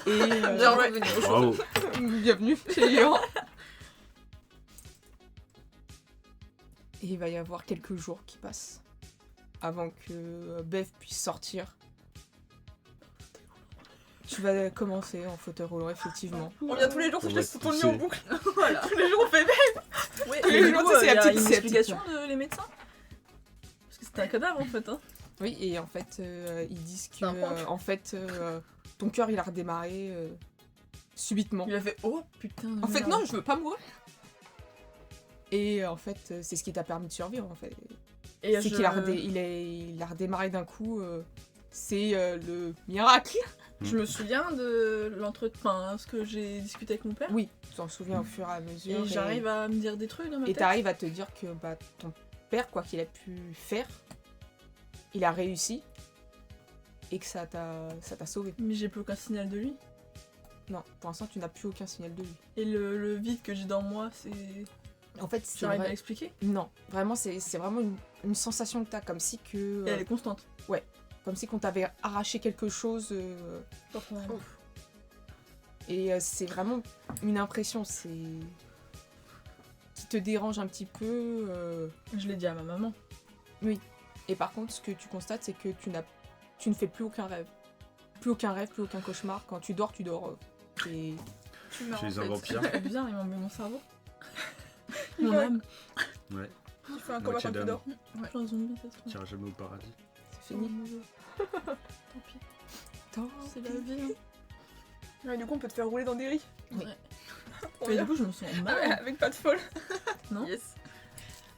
Et Bienvenue. Bravo. bienvenue chez Léon. Et il va y avoir quelques jours qui passent avant que Bev puisse sortir. Tu vas commencer en fauteuil roulant, effectivement. On vient tous les jours se On jeter va sous ton lit pousser. en boucle. Voilà. Tous les jours on fait Ouais, Mais mais l'autre, du coup, c'est la il y a petite- une c'est la petite- explication de les médecins. Parce que c'était un cadavre en fait. Hein. Oui, et en fait, ils disent que C'est un prank. en fait, ton cœur il a redémarré subitement. Il a fait oh putain. de En fait, merde. non, je veux pas mourir. Et en fait, c'est ce qui t'a permis de survivre en fait. Et C'est qu'il a, il a redémarré d'un coup. C'est le miracle. Je me souviens de l'entretien, ce que j'ai discuté avec mon père. Oui, tu t'en souviens au fur et à mesure. Et j'arrive à me dire des trucs dans ma Et tête. t'arrives à te dire que bah, ton père, quoi qu'il a pu faire, il a réussi. Et que ça t'a sauvé. Mais j'ai plus aucun signal de lui. Non, pour l'instant, tu n'as plus aucun signal de lui. Et le vide que j'ai dans moi, c'est. En fait, Tu c'est arrives à vrai. l'expliquer. Non, vraiment, c'est vraiment une sensation que t'as, comme si que. Et elle est constante. Comme si qu'on t'avait arraché quelque chose. Et c'est vraiment une impression, c'est. Qui te dérange un petit peu. Je l'ai dit à ma maman. Et par contre, ce que tu constates, c'est que tu ne fais plus aucun rêve. Plus aucun rêve, plus aucun cauchemar. Quand tu dors, tu dors. Et Tu meurs Tu en es un fait. vampire. C'est bizarre, il m'a enlevé mon cerveau. Il Mon va- âme. Ouais. Tu fais un combat Moitié quand tu d'âme. dors. Je suis un zombie, ça se trouve. Tu iras jamais au paradis. c'est fini. Tant pis. Tant C'est la vie. Hein. Ouais, du coup, on peut te faire rouler dans des riz. Oui. Trop Mais bien. du coup, je me sens Ah ouais, mal. avec pas de folle. Non Yes.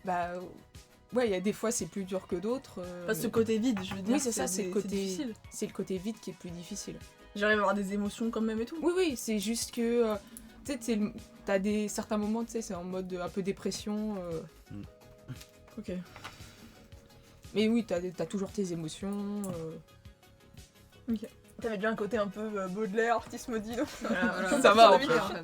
Bah. Ouais, il y a des fois c'est plus dur que d'autres. Pas ce côté vide, je veux dire. Oui, c'est ça, c'est le côté. difficile. C'est le côté vide qui est plus difficile. J'arrive à avoir des émotions quand même et tout. Oui, oui, c'est juste que. Tu sais, t'as certains moments, tu sais, c'est en mode un peu dépression. Ok. Mais oui, t'as toujours tes émotions. T'avais déjà un côté un peu Baudelaire, artiste maudit. Donc... Voilà, Ça va, va en fait.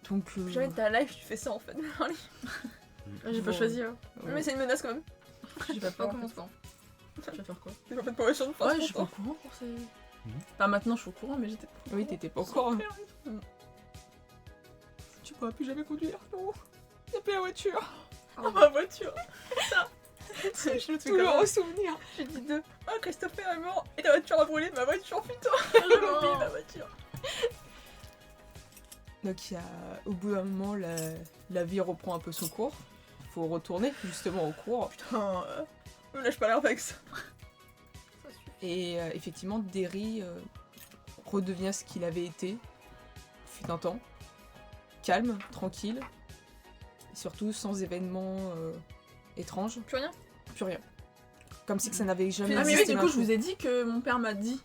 Donc. Jamais de ta life, tu fais ça en fait. Allez. J'ai pas Bon. choisi. Hein. ouais. Mais c'est une menace quand même. J'ai pas On peur. commence pas. Je vais faire quoi? C'est pas fait pour échanger. Ouais, je suis pas au courant pour ces. Enfin, maintenant je suis au courant, mais j'étais pas. Oui, t'étais pas au courant. Tu pourras plus jamais conduire, non. Y'a plus la voiture. Oh, ma voiture! Je le truc Toujours comme au ça. souvenir. J'ai dit deux. Oh, Christopher est mort et ta voiture a brûlé. Ma voiture, putain. J'ai oublié ma voiture. Donc, au bout d'un moment, la vie reprend un peu son cours. Faut retourner justement au cours. Putain, me lâche pas l'air avec ça. Et effectivement, Derry redevient ce qu'il avait été, fut un temps. Calme, tranquille. Et surtout sans événements étranges. Plus rien. Plus rien. Comme si que ça n'avait jamais Ah, mais oui, existé du d'un coup, je vous ai dit que mon père m'a dit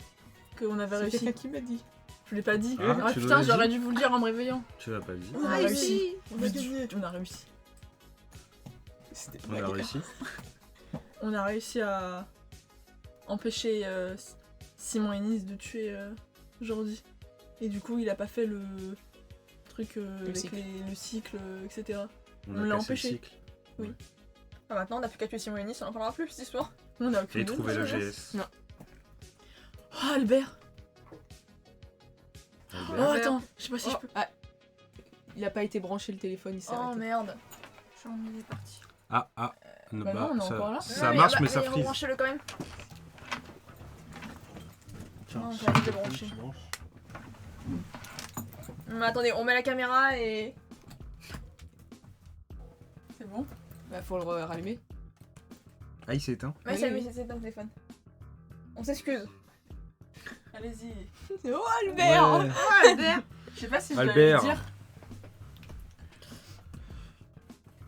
qu'on avait C'est réussi. quelqu'un qui m'a dit. Je l'ai pas dit. Ah, Ah, tu putain, l'aurais j'aurais dit dû vous le dire en me réveillant. Tu l'as pas dit. On a réussi. On a gagné. On a réussi. C'était On a réussi. On a réussi à empêcher Simon Ennis de tuer Jordi. Et du coup, il a pas fait le truc avec cycle. le cycle, etc. On On a l'a cassé le empêché. cycle. Ah, maintenant, on a plus qu'à tuer Simon Ennis, on en parlera plus cette histoire. On a aucune Et idée. trouver le GS. Non. Oh, Albert. Albert. Oh, attends, je sais pas si je peux. Il a pas été branché le téléphone, il s'est Oh arrêté. merde. J'en ai parti. Ah, Bah non, on est encore là. ça Non, marche, mais ça allez, frise. rebranchez-le quand même. Tiens, Non, si t'as tu envie de veux, brancher. tu branches. Mais attendez, on met la caméra et... C'est bon. Bah faut le rallumer. Ah, il s'est éteint. Ouais, Oui, c'est oui. c'est un téléphone. On s'excuse. Allez-y. Oh Albert Ouais. Ah, Albert. Je sais pas si je dois Albert. lui dire.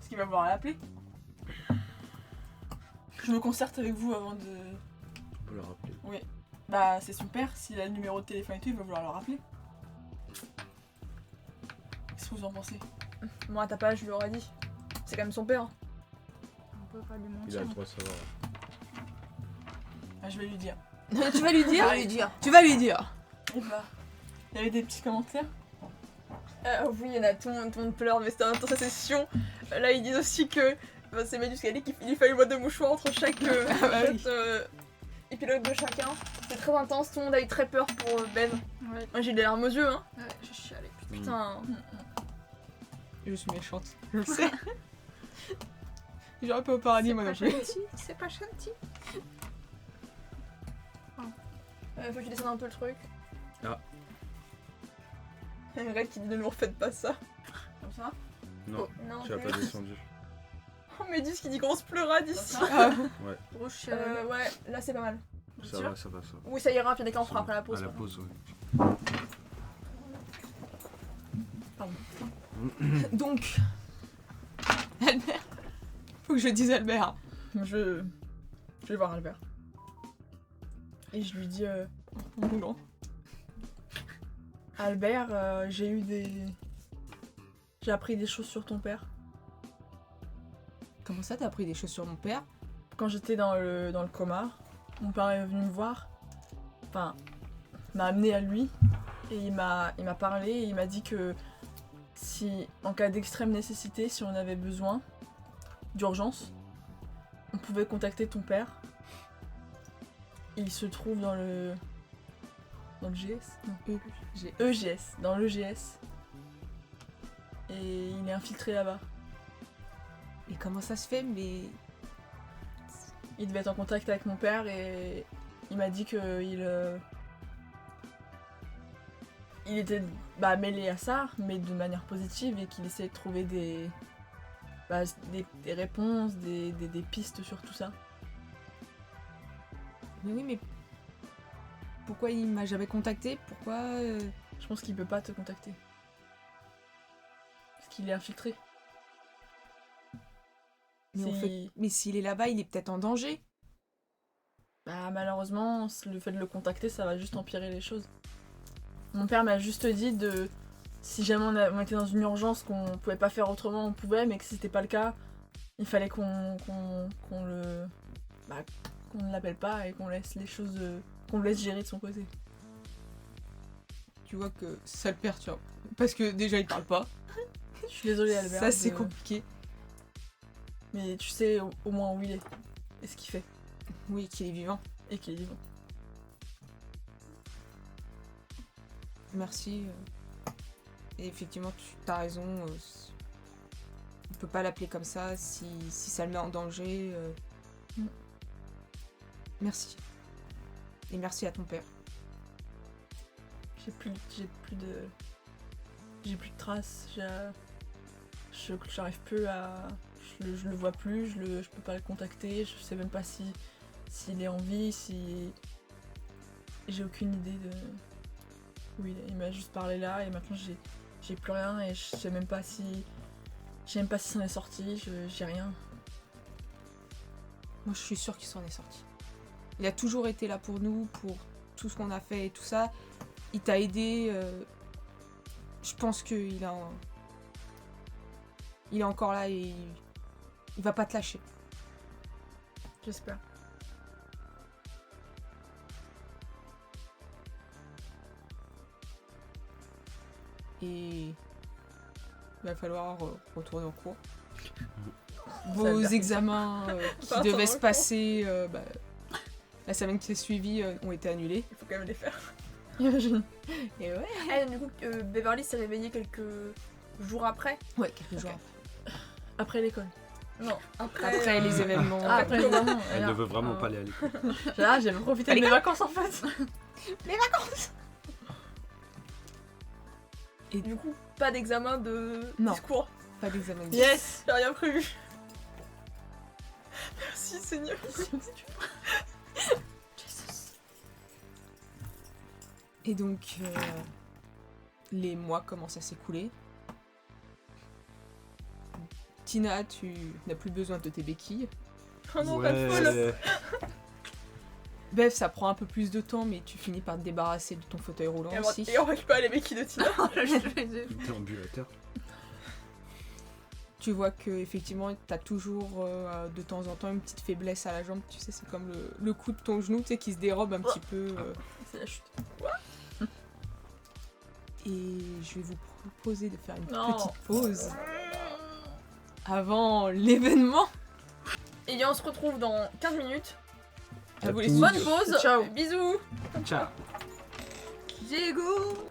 Est-ce qu'il va vouloir l'appeler? Je me concerte avec vous avant de... On peut le rappeler. Bah c'est son père, s'il a le numéro de téléphone et tout, il va vouloir le rappeler. Qu'est-ce que vous en pensez? Moi, t'as pas, je lui aurais dit. C'est quand même son père. On peut pas lui Il a mentir. le droit de savoir. Ah, je vais lui dire. Tu vas lui dire On va lui dire. Tu vas lui dire. Et bah, il y avait des petits commentaires. Oui, il y en a, tout le monde pleure, mais c'était en session. Là, ils disent aussi que c'est Médus qui a dit qu'il fallait une boîte de mouchoirs entre chaque, bah oui. épilogue de chacun. C'est très intense, tout le monde a eu très peur pour Bev. Ouais, Moi, j'ai eu des larmes aux yeux, hein. ouais, j'ai chialé. Putain. Je suis méchante. Je le sais. J'aurais pas au paradis moi non plus. C'est pas gentil. Faut que tu descendes un peu le truc. Ah. Il y a une règle qui dit ne nous refaites pas ça. Comme ça. Non, Non, tu as pas Médus. descendu. Oh, Médus qui dit grosse pleura d'ici. Ah, Gros chialé. Ouais, là c'est pas mal. Ça va, ça va, ça va. Oui, ça ira, puis dès qu'on fera après la pause. À la quoi. pause, ouais. donc. Albert. Faut que je dise Albert. Je vais voir Albert. Et je lui dis Non. Albert, j'ai appris des choses sur ton père. Comment ça t'as appris des choses sur mon père? Quand j'étais dans le coma, mon père est venu me voir. Enfin, m'a amené à lui. Et il m'a parlé et il m'a dit que si, en cas d'extrême nécessité, si on avait besoin d'urgence, on pouvait contacter ton père. Il se trouve dans le GS? Non, EGS, dans l'EGS. Et il est infiltré là-bas. Et comment ça se fait? Mais Il devait être en contact avec mon père et il m'a dit que il était mêlé à ça, mais de manière positive, et qu'il essayait de trouver des réponses, des pistes sur tout ça. mais oui, mais pourquoi il m'a jamais contacté? Pourquoi Je pense qu'il peut pas te contacter. Parce qu'il est infiltré. Mais, en Si- fait, mais s'il est là-bas, il est peut-être en danger. Bah, malheureusement, le fait de le contacter, ça va juste empirer les choses. Mon père m'a juste dit de... Si jamais on était dans une urgence, qu'on pouvait pas faire autrement, on pouvait, mais que si c'était pas le cas, il fallait qu'on ne l'appelle pas et qu'on laisse les choses... qu'on le laisse gérer de son côté. Tu vois que ça le perturbe. Parce que déjà, il parle pas. Je suis désolée, Albert. Ça, c'est compliqué. Mais tu sais au moins où il est. Et ce qu'il fait. Oui, qu'il est vivant. Et qu'il est vivant. Merci. Et effectivement, tu as raison. On peut pas l'appeler comme ça si ça le met en danger. Merci. Et merci à ton père. J'ai plus de traces. J'arrive plus à... Je le vois plus, je peux pas le contacter, je sais même pas s'il est en vie, si... J'ai aucune idée de où il est. Il m'a juste parlé là et maintenant j'ai plus rien et je sais même pas si... Je sais même pas si s'en est sorti, j'ai rien. Moi, je suis sûre qu'il s'en est sorti. Il a toujours été là pour nous, pour tout ce qu'on a fait et tout ça. Il t'a aidé. Je pense qu'il a... Il est encore là et il va pas te lâcher. J'espère. Et il va falloir retourner en cours. Ça Vos va le faire. examens qui Pardon, devaient le se cours. passer la semaine qui s'est suivie ont été annulés. Il faut quand même les faire. Imagine. Et ouais. Ah, du coup, Beverly s'est réveillée quelques jours après. Ouais, quelques jours Après l'école. Non, après. après les événements. Ah, après évidemment. Elle ne veut vraiment pas aller à l'école. Là, j'avais profité de mes vacances en fait. Et du coup, pas d'examen de Non. discours. Pas d'examen. Yes. J'ai rien prévu. Merci Seigneur. Et donc, les mois commencent à s'écouler. Tina, tu n'as plus besoin de tes béquilles. Oh non, pas de folle. Bev, ça prend un peu plus de temps, mais tu finis par te débarrasser de ton fauteuil roulant aussi. Et on récupère les béquilles de Tina. Déambulateur. Tu vois que effectivement, t'as toujours de temps en temps une petite faiblesse à la jambe. Tu sais, c'est comme le coup de ton genou, tu sais, qui se dérobe un petit peu. C'est la chute. Et je vais vous proposer de faire une Non. petite pause avant l'événement. Et bien, on se retrouve dans 15 minutes. À vous les tous. Bonne pause. Ciao. Bisous. Ciao. Diego